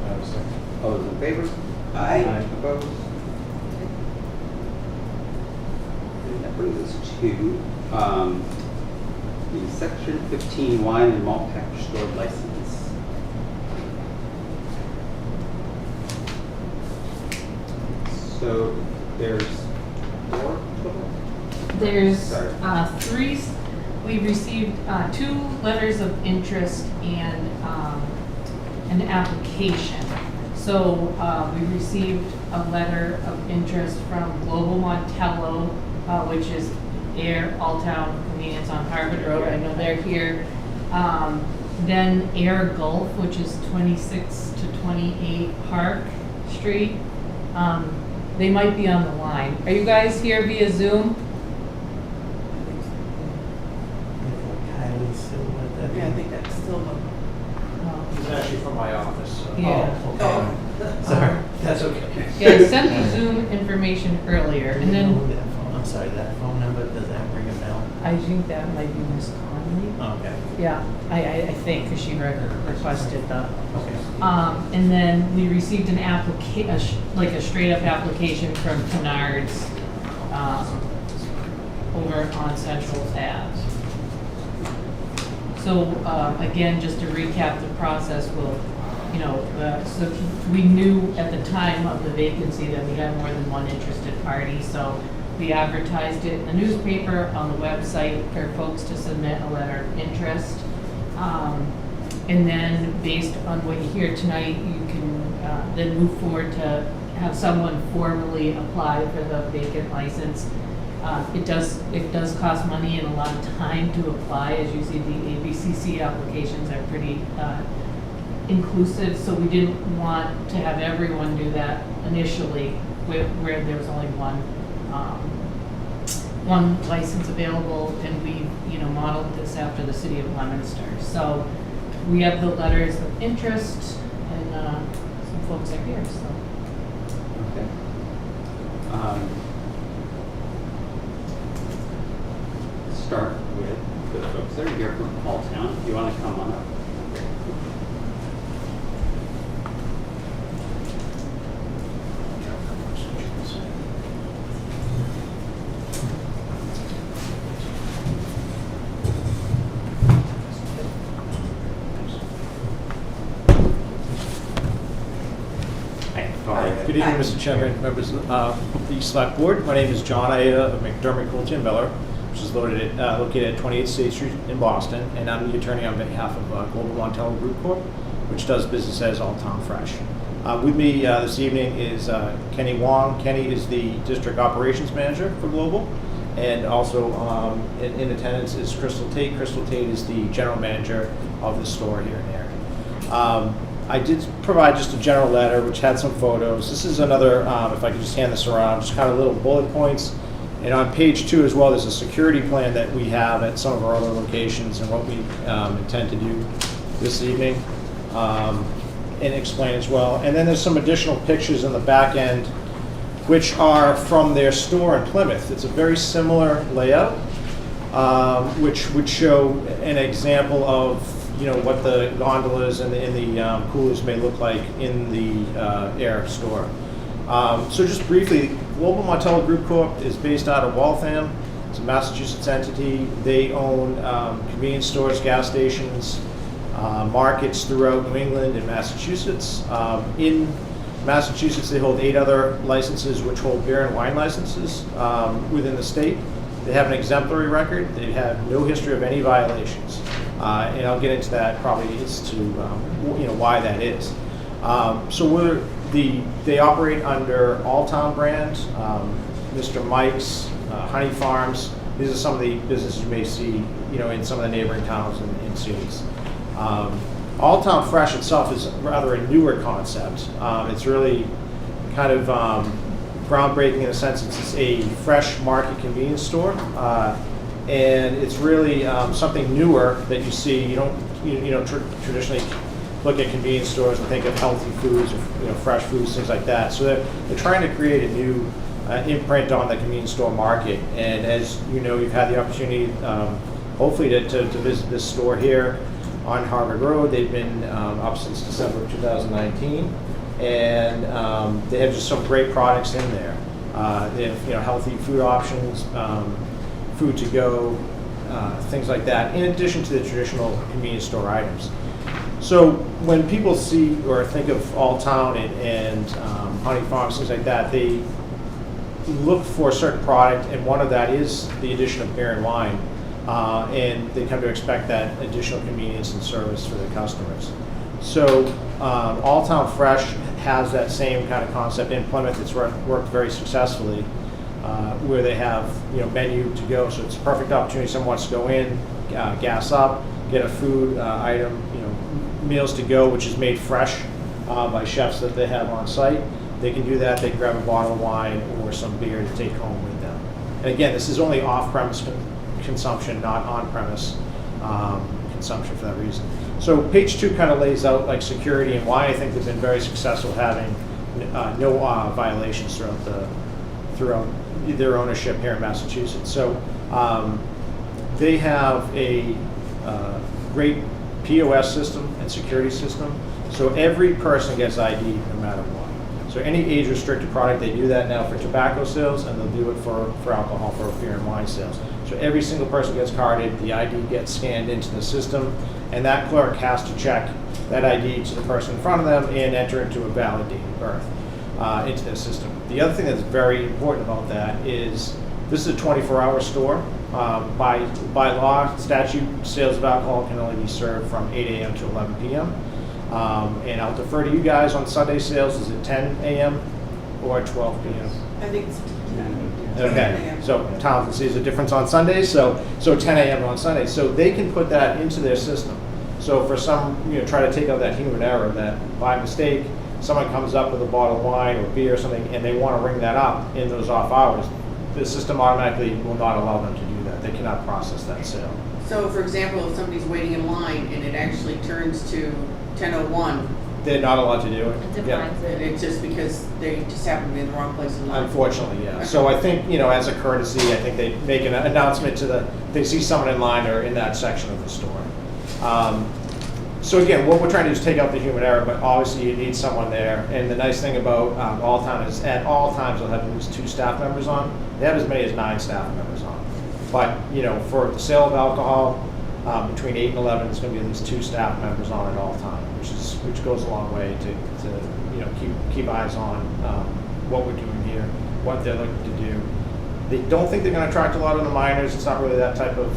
I have a second. All those in favor? Aye. Opposed? And that brings us to the section 15 wine and malt package store license. So there's 4 total? There's Sorry. three, we received 2 letters of interest and an application. So we received a letter of interest from Global Montello, which is Ayer All-Town Convenience on Harvard Road. I know they're here. Then Ayer Gulf, which is 26 to 28 Park Street. They might be on the line. Are you guys here via Zoom? Kylie still with that? Yeah, I think that's still the. He's actually from my office. So. Yeah. Oh, okay. Sorry. That's okay. Yeah, I sent the Zoom information earlier, and then I'm sorry, that phone number, does that ring a bell? I think that might be Miss Conley. Okay. Yeah, I think, because she requested the, Okay. and then we received an like a straight up application from Kennard's, over on Central Ave. So, again, just to recap the process, we'll, so we knew at the time of the vacancy that we had more than one interested party, so we advertised it in the newspaper, on the website for folks to submit a letter of interest. And then based on what you hear tonight, you can then move forward to have someone formally apply for the vacant license. It does cost money and a lot of time to apply. As you see, the ABCC applications are pretty inclusive, so we didn't want to have everyone do that initially where there was only one license available, and we modeled this after the city of Leominster. So we have the letters of interest, and some folks are here. So Okay. Start with the folks that are here from Halltown. If you want to come on up. Good evening, Mr. Chairman, members of the Select Board. My name is John Ayer of McDermott, Coulter & Miller, which is located at 28 State Street in Boston, and I'm the attorney on behalf of Global Montello Group Corp., which does business as All-Town Fresh. With me this evening is Kenny Wong. Kenny is the District Operations Manager for Global, and also in attendance is Crystal Tate. Crystal Tate is the General Manager of the store here in Ayer. I did provide just a general letter which had some photos. This is another, if I could just hand this around, just kind of little bullet points. And on page 2 as well, there's a security plan that we have at some of our other locations and what we intend to do this evening, and explain as well. And then there's some additional pictures in the back end which are from their store in Plymouth. It's a very similar layout, which would show an example of what the gondolas and the coolers may look like in the Ayer store. So just briefly, Global Montello Group Corp. is based out of Waltham. It's a Massachusetts entity. They own convenience stores, gas stations, markets throughout New England and Massachusetts. In Massachusetts, they hold 8 other licenses which hold beer and wine licenses within the state. They have an exemplary record. They have no history of any violations. And I'll get into that probably as to why that is. So they operate under All-Town brand, Mr. Mike's, Honey Farms. These are some of the businesses you may see, in some of the neighboring towns and cities. All-Town Fresh itself is rather a newer concept. It's really kind of groundbreaking in a sense. It's a fresh market convenience store. And it's really something newer that you see. You don't traditionally look at convenience stores and think of healthy foods or fresh foods, things like that. So they're trying to create a new imprint on the convenience store market. And as you know, you've had the opportunity, hopefully, to visit this store here on Harvard Road. They've been up since December of 2019, and they have just some great products in there. They have healthy food options, food to go, things like that, in addition to the traditional convenience store items. So when people see or think of Alltown and Honey Farms, things like that, they look for a certain product, and one of that is the addition of beer and wine, and they come to expect that additional convenience and service for their customers. So Alltown Fresh has that same kind of concept in Plymouth. It's worked very successfully, where they have menu to go, so it's a perfect opportunity. Someone wants to go in, gas up, get a food item, meals to go, which is made fresh by chefs that they have on site. They can do that. They can grab a bottle of wine or some beer to take home with them. And again, this is only off-premise consumption, not on-premise consumption for that reason. So page 2 kind of lays out like security and why I think they've been very successful having no violations throughout their ownership here in Massachusetts. So they have a great POS system and security system. So every person gets ID no matter what. So any age-restricted product, they do that now for tobacco sales, and they'll do it for alcohol, for beer and wine sales. So every single person gets carded, the ID gets scanned into the system, and that clerk has to check that ID to the person in front of them and enter into a valid date of birth into their system. The other thing that's very important about that is this is a 24-hour store. By law, statute, sales of alcohol can only be served from 8 a.m. to 11 p.m. And I'll defer to you guys on Sunday sales. Is it 10 a.m. or 12 p.m.? I think it's 10 Okay, a.m. so Townsend sees a difference on Sundays, so 10 a.m. on Sundays. So they can put that into their system. So for some, try to take out that human error that by mistake, someone comes up with a bottle of wine or beer or something and they want to ring that up in those off hours, the system automatically will not allow them to do that. They cannot process that sale. So for example, if somebody's waiting in line and it actually turns to 10:01, They're not allowed to do it. It Yeah. defines and it. it's just because they just happen to be in the wrong place in line. Unfortunately, yeah. So I think, as a courtesy, I think they make an announcement they see someone in line or in that section of the store. So again, what we're trying to do is take out the human error, but obviously you need someone there. And the nice thing about Alltown is at all times they'll have at least 2 staff members on. They have as many as 9 staff members on. But, for the sale of alcohol, between 8 and 11, there's going to be at least 2 staff members on at all times, which goes a long way to keep eyes on what we're doing here, what they're looking to do. They don't think they're going to attract a lot of the minors. It's not really that type of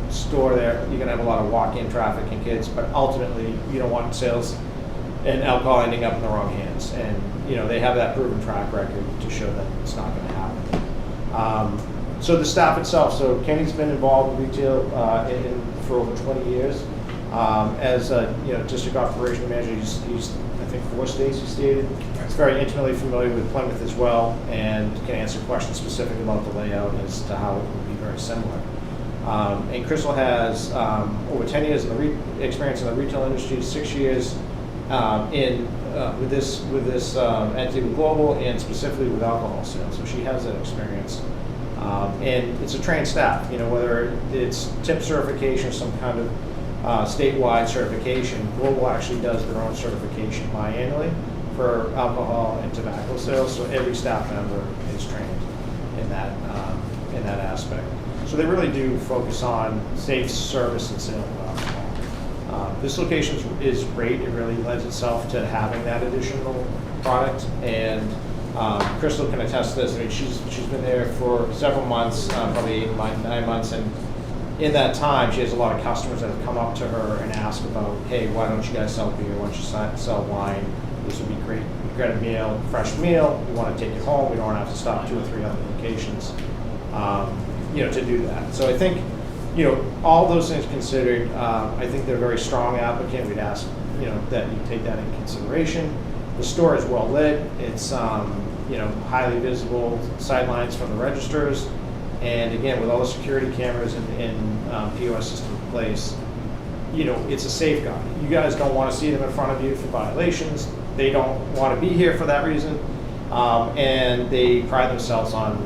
store there. You're going to have a lot of walk-in traffic and kids, but ultimately you don't want sales and alcohol ending up in the wrong hands. And they have that proven track record to show that it's not going to happen. So the staff itself. So Kenny's been involved in retail for over 20 years. As a district operation manager, he's I think 4 states he stated. He's very intimately familiar with Plymouth as well, and can answer questions specific about the layout as to how it would be very similar. And Crystal has over 10 years experience in the retail industry, 6 years with this entity with Global, and specifically with alcohol sales. So she has that experience. And it's a trained staff, whether it's tip certification or some kind of statewide certification. Global actually does their own certification biannually for alcohol and tobacco sales, so every staff member is trained in that aspect. So they really do focus on safe service and sale of alcohol. This location is great. It really lends itself to having that additional product, and Crystal can attest to this. I mean, she's been there for several months, probably 8, 9 months, and in that time, she has a lot of customers that have come up to her and asked about, hey, why don't you guys sell beer? Why don't you sell wine? This would be great. We've got a meal, fresh meal. We want to take it home. We don't want to have to stop 2 or 3 other locations, to do that. So I think, all those things considered, I think they're a very strong applicant. We'd ask, that you take that in consideration. The store is well lit. It's, highly visible sightlines from the registers. And again, with all the security cameras and POS system in place, it's a safeguard. You guys don't want to see them in front of you for violations. They don't want to be here for that reason. And they pride themselves on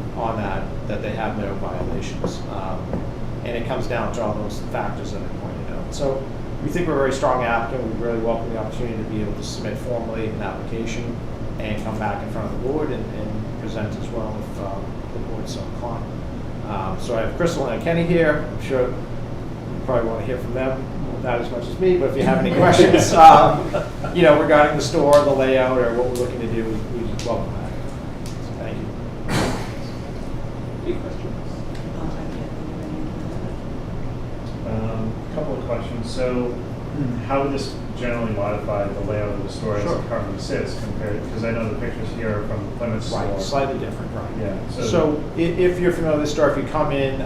that they have no violations. And it comes down to all those factors that I pointed out. So we think we're a very strong applicant. We really welcome the opportunity to be able to submit formally an application and come back in front of the board and present as well if the board's so inclined. So I have Crystal and Kenny here. I'm sure you probably want to hear from them, not as much as me, but if you have any questions, regarding the store, the layout, or what we're looking to do, we just welcome that. So thank you. Any questions? Couple of questions. So, how would this generally modify the layout of the store as it currently sits compared? Because I know the pictures here are from the Plymouth store. Right, slightly different, right? Yeah. So if you're familiar with the store, if you come in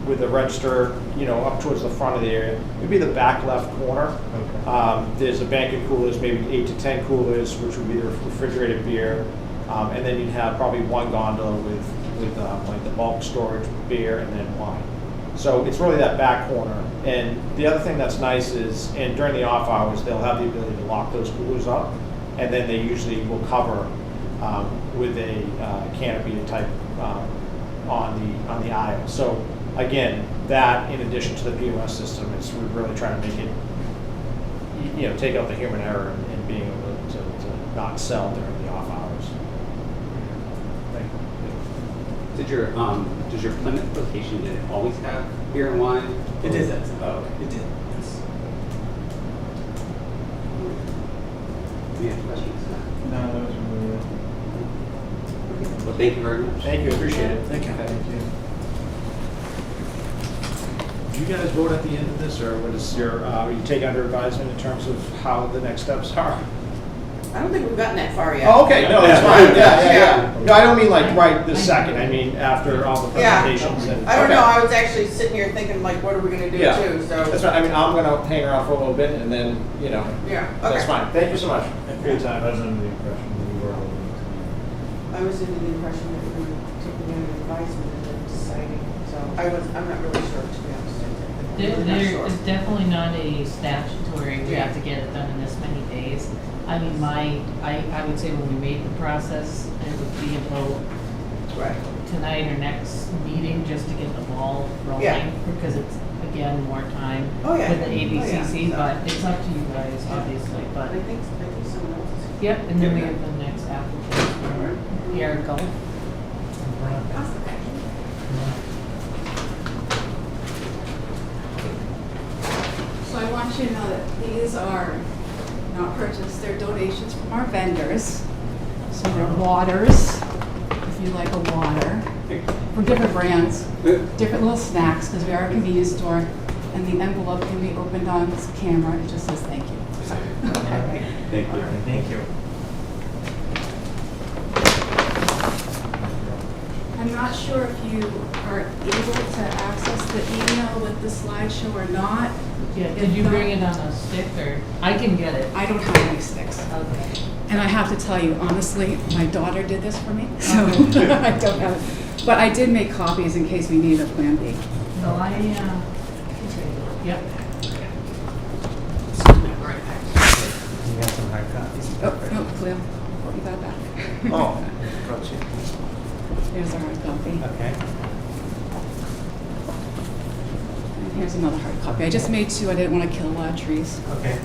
with the register, up towards the front of the area, it'd be the back left corner. Okay. There's a bank of coolers, maybe 8 to 10 coolers, which would be the refrigerated beer, and then you'd have probably one gondola with like the bulk storage, beer, and then wine. So it's really that back corner. And the other thing that's nice is, and during the off hours, they'll have the ability to lock those coolers up, and then they usually will cover with a canopy type on the aisle. So again, that in addition to the POS system, we're really trying to make it, take out the human error and being able to not sell during the off hours. Thank you. Does your Plymouth location, did it always have beer and wine? It did. Oh, It did, yes. any other questions? No, that was really it. Well, thank you very much. Thank you, appreciate it. Thank you. Thank you. Do you guys vote at the end of this, or what is your, you take under advisement in terms of how the next steps are? I don't think we've gotten that far yet. Oh, okay, no, that's fine, yeah. No, I don't mean like right this second, I mean after all the Yeah. presentations and. I don't okay. know, I was actually sitting here thinking like, what are we gonna do Yeah. too, so. That's right, I mean, I'm gonna hang around for a little bit and then, Yeah, that's okay. fine. Thank you so much for your I time. was under the impression that you were holding I was under the impression that we were taking under advisement and then deciding, so I'm not really sure, to be honest. I'm not There sure. is definitely not a statutory, we have to get it done in this many days. I mean, I would say when we made the process, it would be about Right. tonight or next meeting just to get the ball rolling. Yeah. Because it's, again, more time Oh, yeah. with the Oh, ABCC, yeah. but it's up to you guys, obviously, but. I think someone else is. Yep, and then we have the next applicant for the Ayer Gulf. So I want you to know that these are not purchased, they're donations from our vendors. So they're waters, if you like a water, for different brands, different little snacks, because we are a convenience store. And the envelope can be opened on this camera, it just says thank you. Thank you. Thank you. I'm not sure if you are able to access the email with the slideshow or not. Yeah, If did you not- bring it on a stick or, I can get it. I don't have any sticks. Okay. And I have to tell you, honestly, my daughter did this for me, so I don't have it. But I did make copies in case we need a plan B. So yep. You got some hard copies? Oh, no, Cleo, you got that. Oh, approach it. Here's our hard copy. Okay. And here's another hard copy. I just made two, I didn't want to kill a lot of trees. Okay.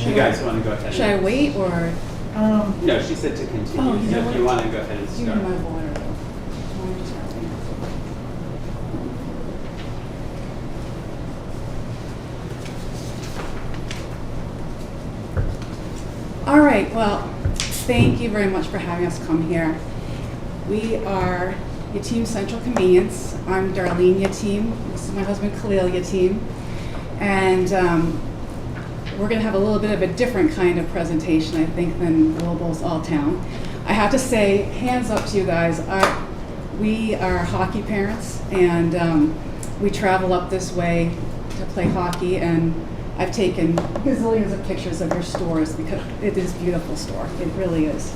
You guys want to go ahead? Should I wait, or No, she said to continue. Oh, you So know if you what? want to go ahead and give me start. my water, though? Water tapping. All right, well, thank you very much for having us come here. We are Yateem Central Convenience. I'm Darlene Yateem. This is my husband Khalil Yateem. And we're going to have a little bit of a different kind of presentation, I think, than Global's All Town. I have to say, hands up to you guys. We are hockey parents, and we travel up this way to play hockey, and I've taken gazillions of pictures of your stores because it is a beautiful store. It really is.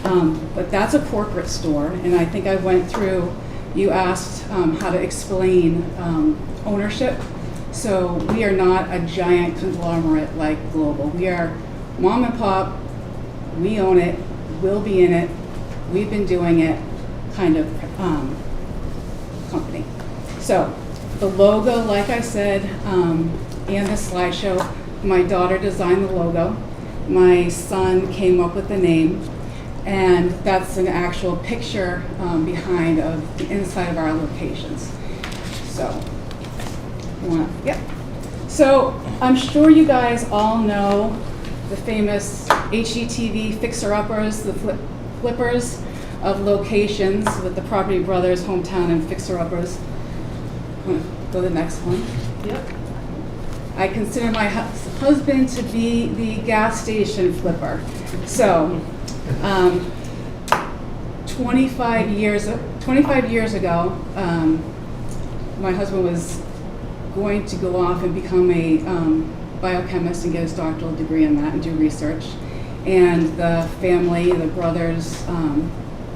But that's a corporate store, and I think I went through, you asked how to explain ownership. So we are not a giant conglomerate like Global. We are mom and pop. We own it. We'll be in it. We've been doing it kind of company. So the logo, like I said, and the slideshow, my daughter designed the logo. My son came up with the name, and that's an actual picture behind of the inside of our locations. So, yep. So I'm sure you guys all know the famous HGTV fixer-uppers, the flippers of locations with the Property Brothers, Hometown, and Fixer-uppers. Go to the next one. Yep. I consider my husband to be the gas station flipper. So, 25 years ago, my husband was going to go off and become a biochemist and get his doctoral degree in that and do research. And the family, the brothers,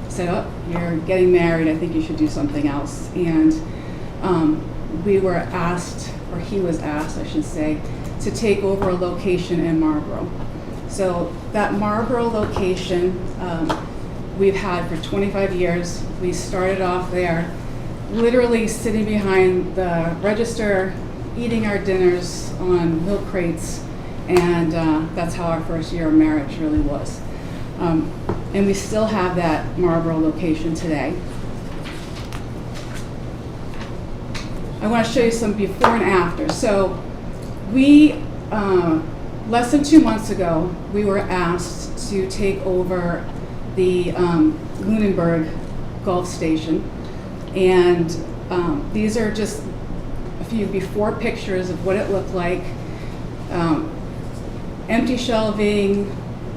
said, "Oh, you're getting married. I think you should do something else." And we were asked, or he was asked, I should say, to take over a location in Marlborough. So that Marlborough location we've had for 25 years. We started off there, literally sitting behind the register, eating our dinners on milk crates, and that's how our first year of marriage really was. And we still have that Marlborough location today. I want to show you some before and after. So we, less than 2 months ago, we were asked to take over the Lunenburg Golf Station. And these are just a few before pictures of what it looked like. Empty shelving,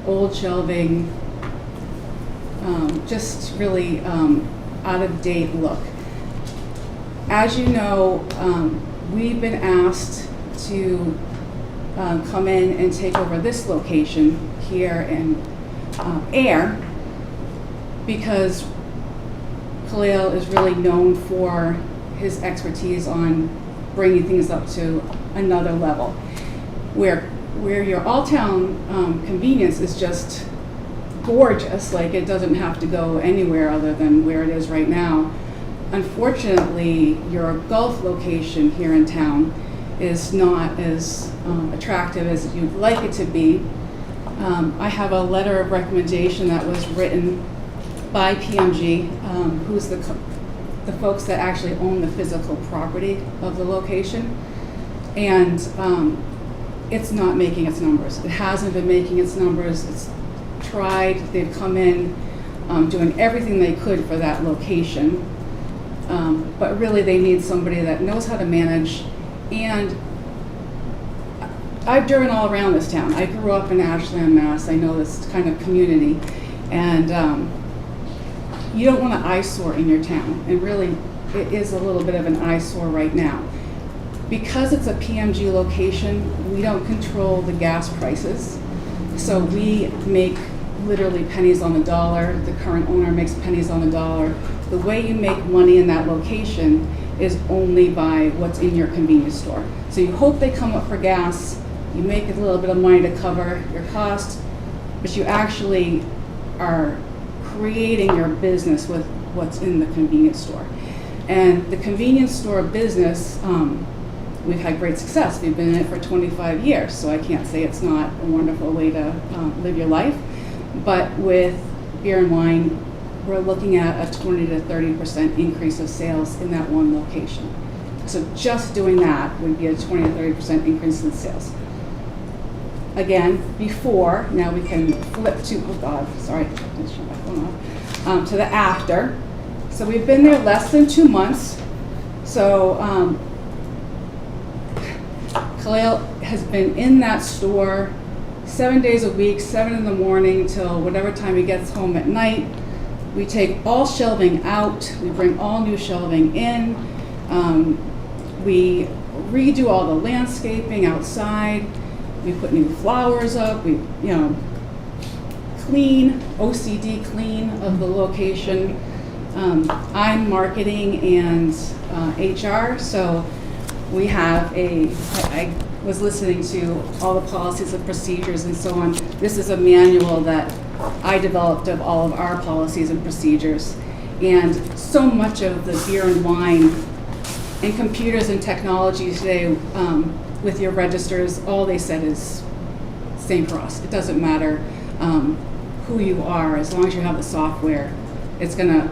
old shelving, just really out of date look. As you know, we've been asked to come in and take over this location here in Ayer, because Khalil is really known for his expertise on bringing things up to another level. Where your all-town convenience is just gorgeous, like it doesn't have to go anywhere other than where it is right now. Unfortunately, your golf location here in town is not as attractive as you'd like it to be. I have a letter of recommendation that was written by PMG, who's the folks that actually own the physical property of the location, and it's not making its numbers. It hasn't been making its numbers. It's tried. They've come in doing everything they could for that location. But really they need somebody that knows how to manage. And I've driven all around this town. I grew up in Ashland, Mass. I know this kind of community. And you don't want an eyesore in your town. And really, it is a little bit of an eyesore right now. Because it's a PMG location, we don't control the gas prices. So we make literally pennies on the dollar. The current owner makes pennies on the dollar. The way you make money in that location is only by what's in your convenience store. So you hope they come up for gas, you make a little bit of money to cover your cost, but you actually are creating your business with what's in the convenience store. And the convenience store business, we've had great success. We've been in it for 25 years, so I can't say it's not a wonderful way to live your life. But with beer and wine, we're looking at a 20 to 30% increase of sales in that one location. So just doing that would be a 20 to 30% increase in sales. Again, before, now we can flip to, oh God, sorry, I just shut my phone off, to the after. So we've been there less than 2 months. So Khalil has been in that store 7 days a week, 7 in the morning till whatever time he gets home at night. We take all shelving out, we bring all new shelving in, we redo all the landscaping outside, we put new flowers up, we clean, OCD clean of the location. I'm marketing and HR, so we have I was listening to all the policies and procedures and so on. This is a manual that I developed of all of our policies and procedures. And so much of the beer and wine and computers and technology today with your registers, all they said is same for us. It doesn't matter who you are, as long as you have the software, it's gonna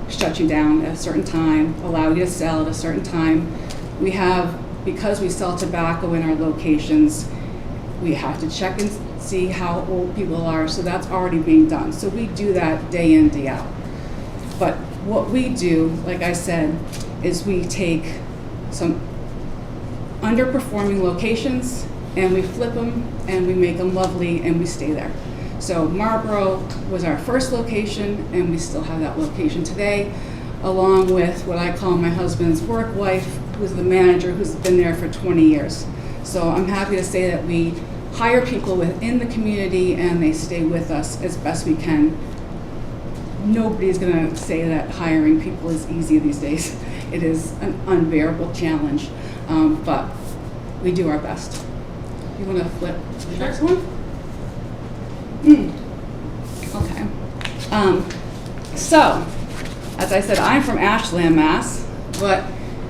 shut you down at a certain time, allow you to sell at a certain time. We have, because we sell tobacco in our locations, we have to check and see how old people are, so that's already being done. So we do that day in, day out. But what we do, like I said, is we take some underperforming locations and we flip them and we make them lovely and we stay there. So Marlboro was our first location and we still have that location today, along with what I call my husband's work wife, who's the manager, who's been there for 20 years. So I'm happy to say that we hire people within the community and they stay with us as best we can. Nobody's gonna say that hiring people is easy these days. It is an unbearable challenge, but we do our best. You wanna flip the next one? Okay. So, as I said, I'm from Ashland, Mass, but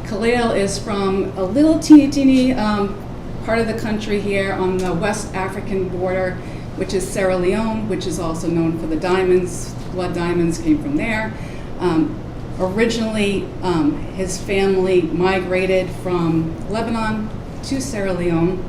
Khalil is from a little teeny part of the country here on the West African border, which is Sierra Leone, which is also known for the diamonds. Blood diamonds came from there. Originally, his family migrated from Lebanon to Sierra Leone.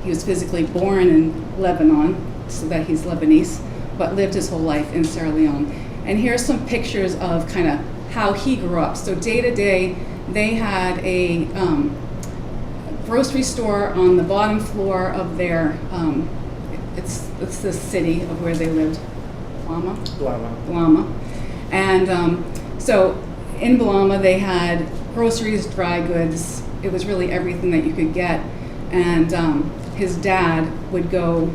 He was physically born in Lebanon, so that he's Lebanese, but lived his whole life in Sierra Leone. And here's some pictures of kind of how he grew up. So day to day, they had a grocery store on the bottom floor of their, it's the city of where they lived, Blama. And so in Blama, they had groceries, dry goods. It was really everything that you could get. And his dad would go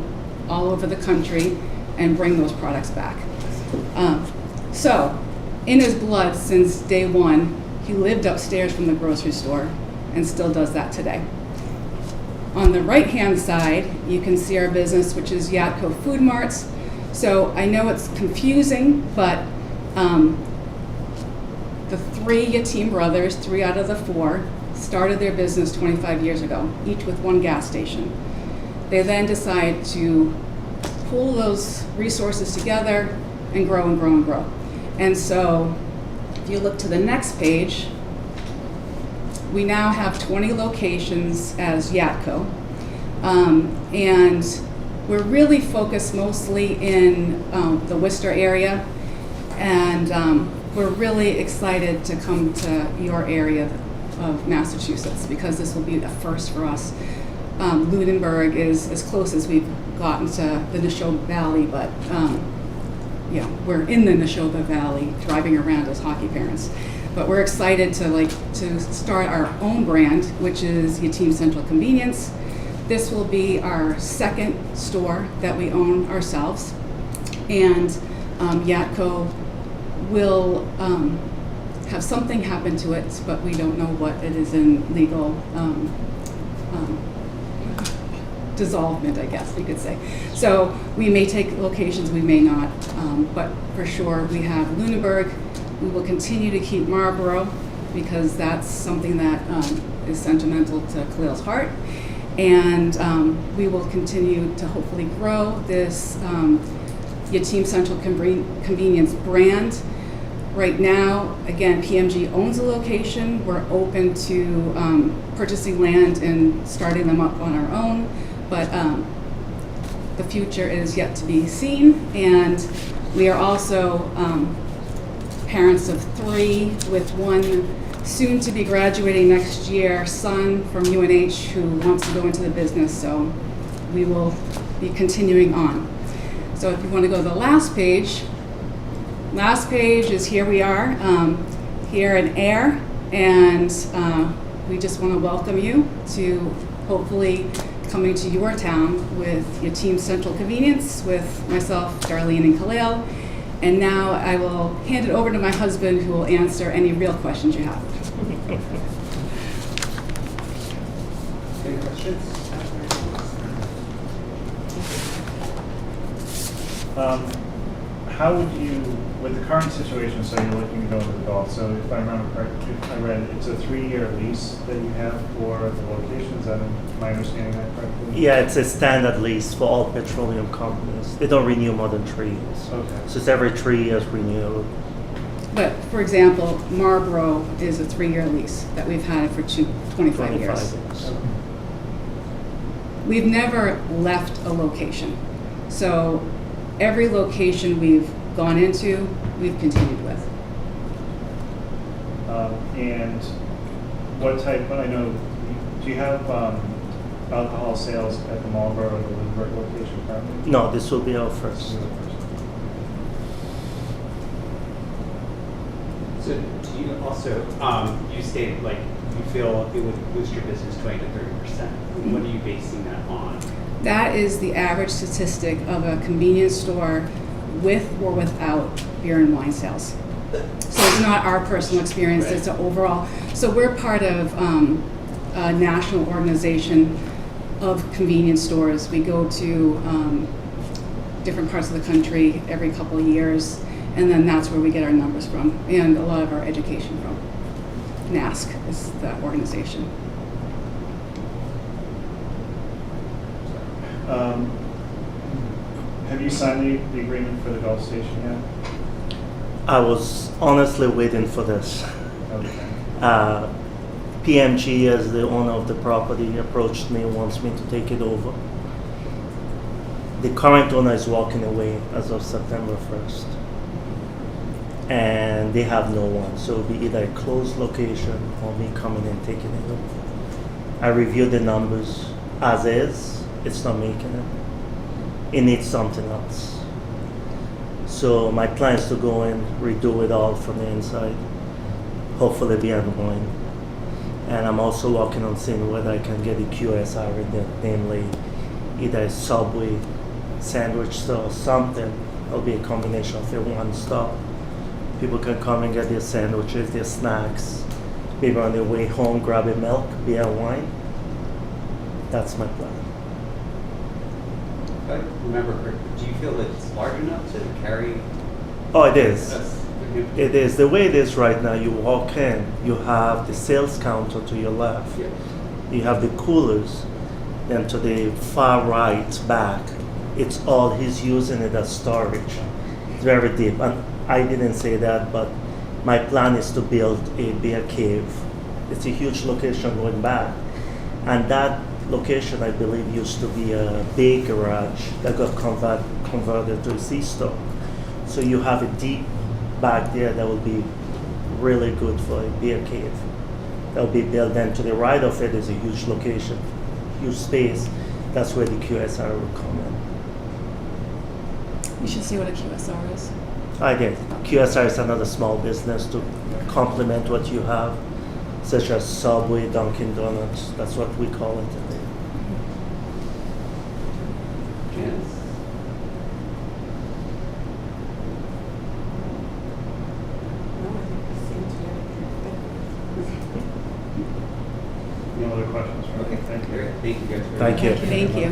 all over the country and bring those products back. So in his blood since day one, he lived upstairs from the grocery store and still does that today. On the right-hand side, you can see our business, which is Yatco Food Marts. So I know it's confusing, but the three Yatim brothers, 3 out of the 4, started their business 25 years ago, each with one gas station. They then decide to pull those resources together and grow and grow and grow. And so if you look to the next page, we now have 20 locations as Yatco. And we're really focused mostly in the Worcester area. And we're really excited to come to your area of Massachusetts because this will be a first for us. Lunenburg is as close as we've gotten to the Neshoba Valley, but we're in the Neshoba Valley driving around as hockey parents. But we're excited to start our own brand, which is Yatim Central Convenience. This will be our second store that we own ourselves, and Yatco will have something happen to it, but we don't know what it is in legal dissolvement, I guess you could say. So we may take locations, we may not, but for sure we have Lunenburg. We will continue to keep Marlboro because that's something that is sentimental to Khalil's heart. And we will continue to hopefully grow this Yatim Central Convenience brand. Right now, again, PMG owns a location. We're open to purchasing land and starting them up on our own, but the future is yet to be seen. And we are also parents of 3 with one soon to be graduating next year son from UNH who wants to go into the business, so we will be continuing on. So if you want to go to the last page is here we are, here in Ayer, and we just want to welcome you to hopefully coming to your town with Yatim Central Convenience with myself, Darlene, and Khalil. And now I will hand it over to my husband who will answer any real questions you have. How would you, with the current situation, so you're looking to go into the golf, so if I remember correctly, if I read, it's a 3-year lease that you have for the location, is that, am I understanding that correctly? Yeah, it's a standard lease for all petroleum companies. They don't renew more than 3 years. Okay. So it's every 3 years renewed. But, for example, Marlboro is a 3-year lease that we've had for 25 years. We've never left a location. So every location we've gone into, we've continued with. And what type, I know, do you have alcohol sales at the Marlboro or the Lindbergh location currently? No, this will be our first. So do you also, you stated like you feel it would boost your business 20 to 30%. What are you basing that on? That is the average statistic of a convenience store with or without beer and wine sales. So it's not our personal experience, it's an overall. So we're part of a national organization of convenience stores. We go to different parts of the country every couple of years, and then that's where we get our numbers from and a lot of our education from. NASC is that organization. Have you signed the agreement for the Gulf Station yet? I was honestly waiting for this. Okay. PMG, as the owner of the property, approached me and wants me to take it over. The current owner is walking away as of September 1st. And they have no one, so it'll be either a closed location or me coming and taking it over. I reviewed the numbers as is, it's not making it. It needs something else. So my plan is to go in, redo it all from the inside, hopefully be ongoing. And I'm also working on seeing whether I can get a QSR in there, namely either a Subway sandwich store or something. It'll be a combination of a one-stop. People can come and get their sandwiches, their snacks, maybe on their way home grab a milk, beer, wine. That's my plan. If I remember correctly, do you feel that it's large enough to carry? Oh, it is. Us? It is. The way it is right now, you walk in, you have the sales counter to your left. Yeah. You have the coolers. Then to the far right back, it's all, he's using it as storage. It's very deep. And I didn't say that, but my plan is to build a beer cave. It's a huge location going back. And that location, I believe, used to be a big garage that got converted to a C-store. So you have a deep back there that will be really good for a beer cave. That will be built. Then to the right of it is a huge location, huge space. That's where the QSR will come in. You should see what a QSR is. I did. QSR is another small business to complement what you have, such as Subway, Dunkin' Donuts. That's what we call it today. Janice? No other questions? Right? Okay, Thank you. great. Thank you guys very Thank much. you. Thank you.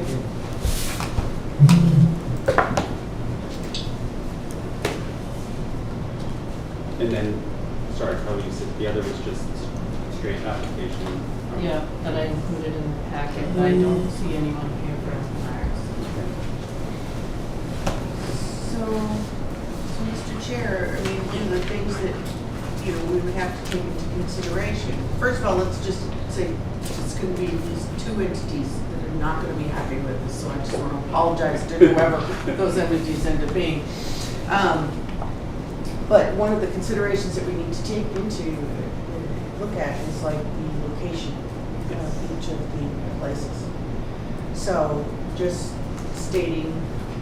And then, sorry, Carly, you said the other was just straight application. Yeah, that I included in the packet, but I don't see anyone here for Marks. So, Mr. Chair, I mean, one of the things that, you know, we would have to take into consideration, first of all, let's just say it's going to be these two entities that are not going to be happy with this, so I just want to apologize to whoever those entities end up being. But one of the considerations that we need to take into look at is like the location of each of the places. So just stating,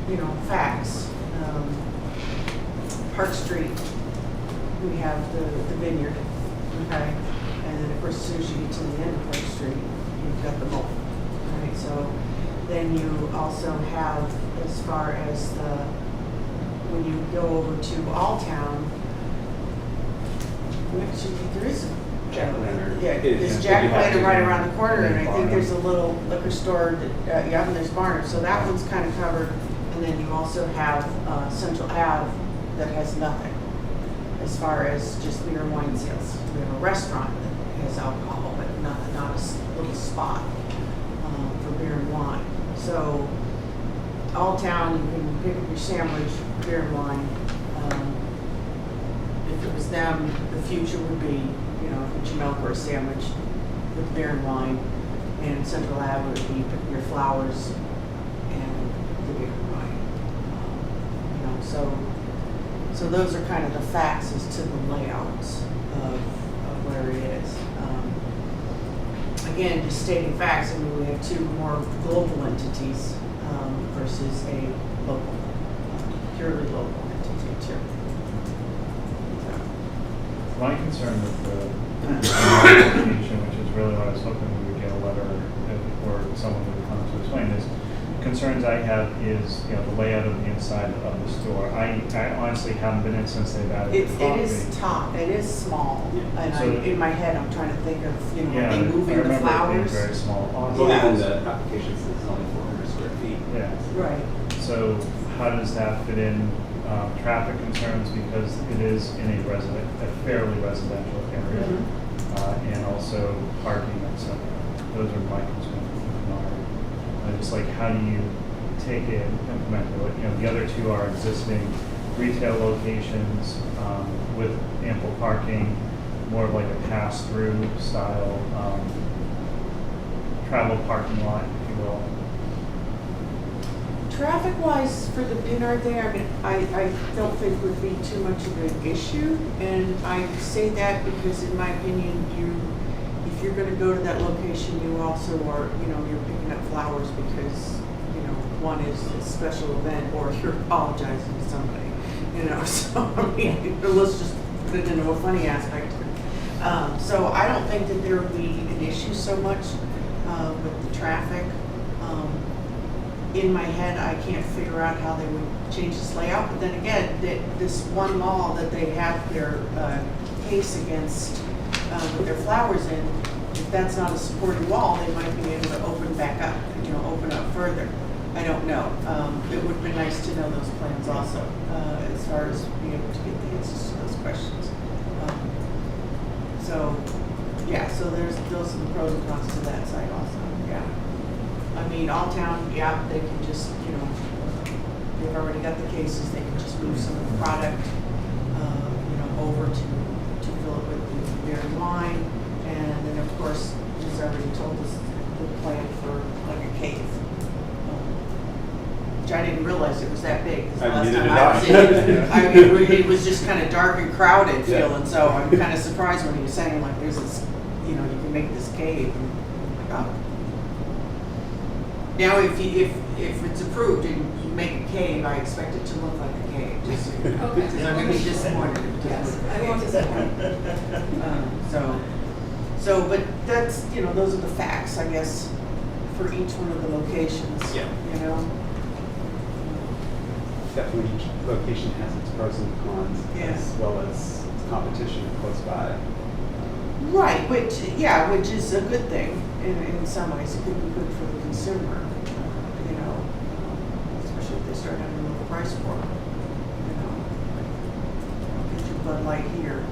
you know, facts. Park Street, we have the vineyard, okay? And then of course, as soon as you get to the end of Park Street, you've got the mall, right? So then you also have, as far as when you go over to Alltown, actually there is a Jack Lantern. Yeah, is- there's Jack you have Lantern to- right around the corner, and I think Barnum. there's a little liquor store, that, yeah, and there's Barnum, so that one's kind of covered. And then you also have Central Ave that has nothing, as far as just beer and wine sales. We have a restaurant that has alcohol, but not a little spot for beer and wine. So, all town, you can pick up your sandwich, beer and wine. If it was them, the future would be, you know, get your milk or a sandwich with beer and wine. And Central Ave would be pick your flowers and the beer and wine. You know, so those are kind of the facts as to the layouts of where it is. Again, just stating facts, I mean, we have two more global entities versus a local, purely local entity too. So, My concern with the application, which is really what I was hoping we would get a letter or someone would come to explain this, concerns I have is, you know, the layout of the inside of the store. I honestly haven't been in since they've added It the coffee. is top, it is small, and So- in my head, I'm trying to think of, you know, Yeah, are they moving I the remember it being flowers? very small. I believe Yeah. in the application says it's only 400 square feet. Yeah. Right. So how does that fit in traffic concerns, because it is in a fairly residential area, and also parking, etc. Those are my concerns with the Menard. Just like, how do you take it and implement it? You know, the other two are existing retail locations with ample parking, more of like a pass-through style travel parking lot, if you will. Traffic-wise, for the Menard thing, I mean, I don't think would be too much of an issue, and I say that because, in my opinion, if you're gonna go to that location, you also are, you know, you're picking up flowers because, you know, one is a special event, or you're apologizing to somebody, you know, so, I mean, let's just put it into a funny aspect. So I don't think that there would be an issue so much with the traffic. In my head, I can't figure out how they would change this layout, but then again, this one law that they have their case against with their flowers in, if that's not a supporting wall, they might be able to open back up, you know, open up further. I don't know. It would be nice to know those plans also, as far as being able to get the answers to those questions. So, yeah, so those are the pros and cons to that side also, yeah. I mean, all town, yeah, they can just, you know, they've already got the cases, they can just move some of the product, you know, over to fill it with the beer and wine. And then, of course, he's already told us the plan for like a cave. Which I didn't realize it was that big. 'Cause the last Neither time did I was in it, I mean, it was just kind of dark and crowded feeling, so I'm kind of surprised when he was saying, like, there's this, you know, you can make this cave. And I'm like, oh. Now, if it's approved and you make a cave, I expect it to look like a cave, just so you know. Okay. Because I'm going to be disappointed if it doesn't look like a I won't cave. disappoint. So, but that's, you know, those are the facts, I guess, for each one of the locations. Yeah. You know? Definitely each location has its pros and cons, Yeah. as well as competition close by. Right, which is a good thing in some ways. It could be good for the consumer, you know, especially if they start having a lower price for it. You know, get your Bud Light here.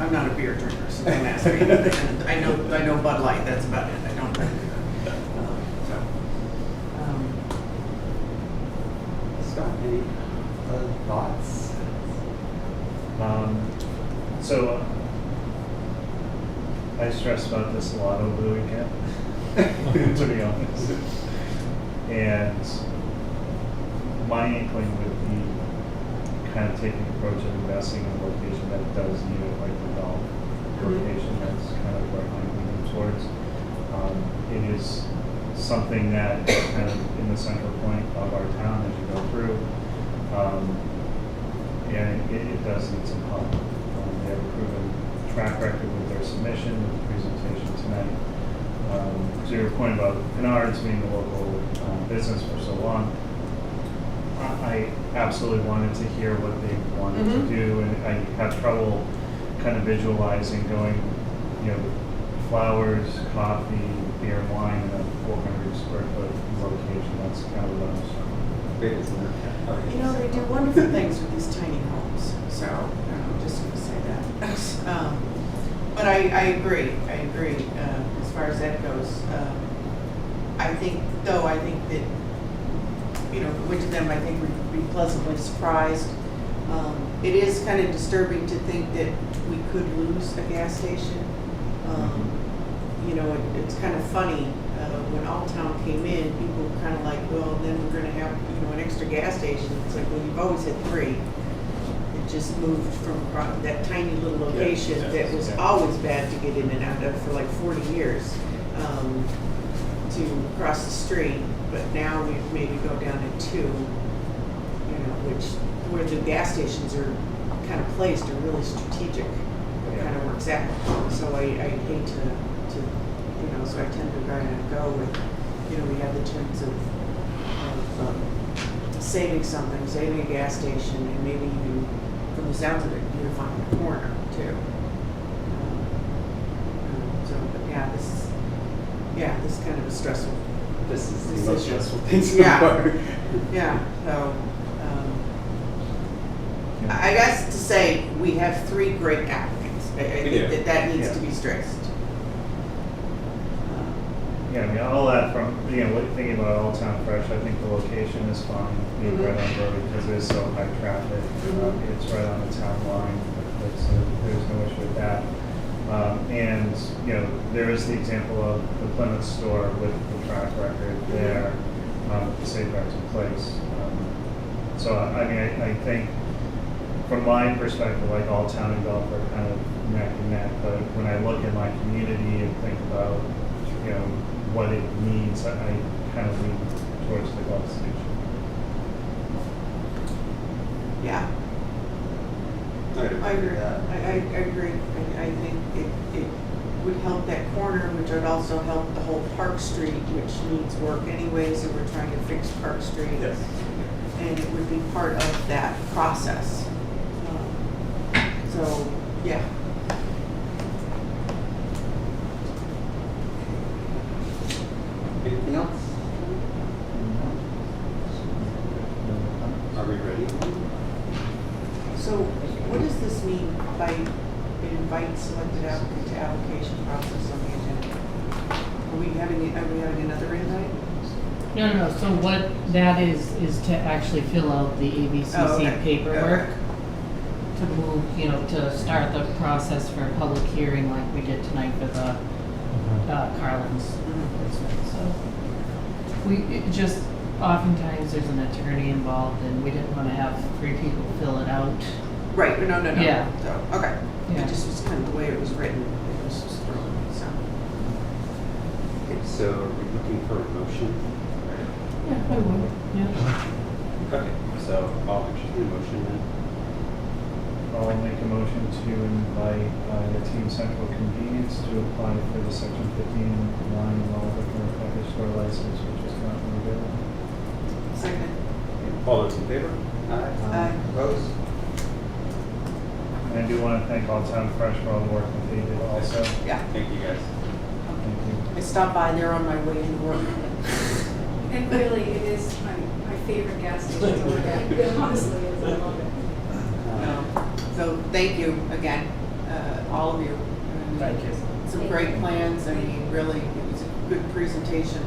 I'm not a beer drinker, so don't ask me anything. I know Bud Light. That's about it. I don't drink it. Scott, any thoughts? So I stressed about this a lot over the weekend, to be honest. And my inkling would be kind of taking the approach of investing in a location that does need it, like the golf location. That's kind of where I'm leaning towards. It is something that is kind of in the central point of our town as you go through. And it does need some help. They have a proven track record with their submission, with the presentation tonight. To your point about Menards being a local business for so long, I absolutely wanted to hear what they wanted to do, and I have trouble kind of visualizing going, you know, flowers, coffee, beer and wine in a 400 square foot location. That's kind of what I'm saying. Great, isn't it? Okay. You know, they do wonderful things with these tiny homes, so I'm just going to say that. But I agree, as far as that goes. I think that, you know, if we went to them, I think we'd be pleasantly surprised. It is kind of disturbing to think that we could lose a gas station. You know, it's kind of funny, when All Town came in, people were kind of like, well, then we're gonna have, you know, an extra gas station. It's like, well, you've always had 3. It just moved from that tiny little location that was always bad to get in and out of for like 40 years, to across the street. But now we maybe go down to 2, you know, where the gas stations are kind of placed are really strategic. It kind of works out. So I hate to, you know, so I tend to kind of go with, you know, we have the chance of saving something, saving a gas station, and maybe even, from the sounds of it, you're finding a corner too. So, but this is kind of a stressful. This is the decision. most stressful thing so far. Yeah, so, I guess to say, we have 3 great applicants. I think that needs to be stressed. Yeah, I mean, all that from, you know, thinking about Old Town Fresh, I think the location is fine, being right on the road because it is so high traffic. It's right on the town line, there's no issue with that. And, you know, there is the example of the Plymouth store with the track record there, the safeguards in place. So, I mean, I think, from my perspective, like all town and golf are kind of neck and neck, but when I look at my community and think about, you know, what it needs, I kind of lean towards the golf station. Yeah. I agree. I agree. I think it would help that corner, which would also help the whole Park Street, which needs work anyways, and we're trying to fix Park Street. Yes. And it would be part of that process. So, yeah. Anything else? Are we ready? So what does this mean by it invites selected applicant to application process on the agenda? Are we having another invite? No. So what that is to actually fill out the ABCC paperwork. To move, you know, to start the process for a public hearing like we did tonight for the Carlin's. So it just, oftentimes there's an attorney involved and we didn't want to have 3 people fill it out. Right, no. Yeah. So, okay. Yeah. It just was kind of the way it was written. It was just thrown, so. Okay, so are we looking for a motion? Yeah, I would, yeah. Okay, so I'll entertain a motion then. I'll make a motion to invite the Team Central Convenience to apply for the Section 15 wine and malt liquor package store license, which is currently available. Second. All those in favor? Aye. Opposed? And I do want to thank All Town Fresh for all the work that they did also. Yeah. Thank you guys. Thank you. I stopped by there on my way into work. And really, it is my favorite gas station to work at. It honestly is, I love it. So thank you again, all of you. Thank you. Some great plans. I mean, really, it was a good presentation.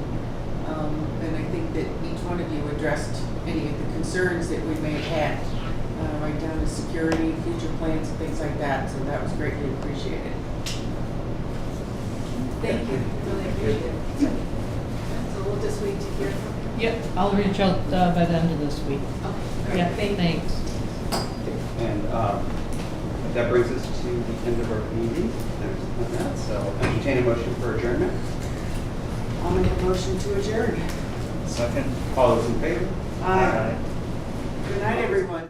And I think that each one of you addressed any of the concerns that we may have had, right down to security, future plans, and things like that. So that was greatly appreciated. Thank you, really appreciate it. So we'll just wait to hear from you. Yep, I'll reach out by the end of this week. Okay, Yeah, great, thanks. And that brings us to the end of our meeting. There's nothing else, so I'll entertain a motion for adjournment. I'll make a motion to adjourn. Second. All those in favor? Aye. Good night, everyone.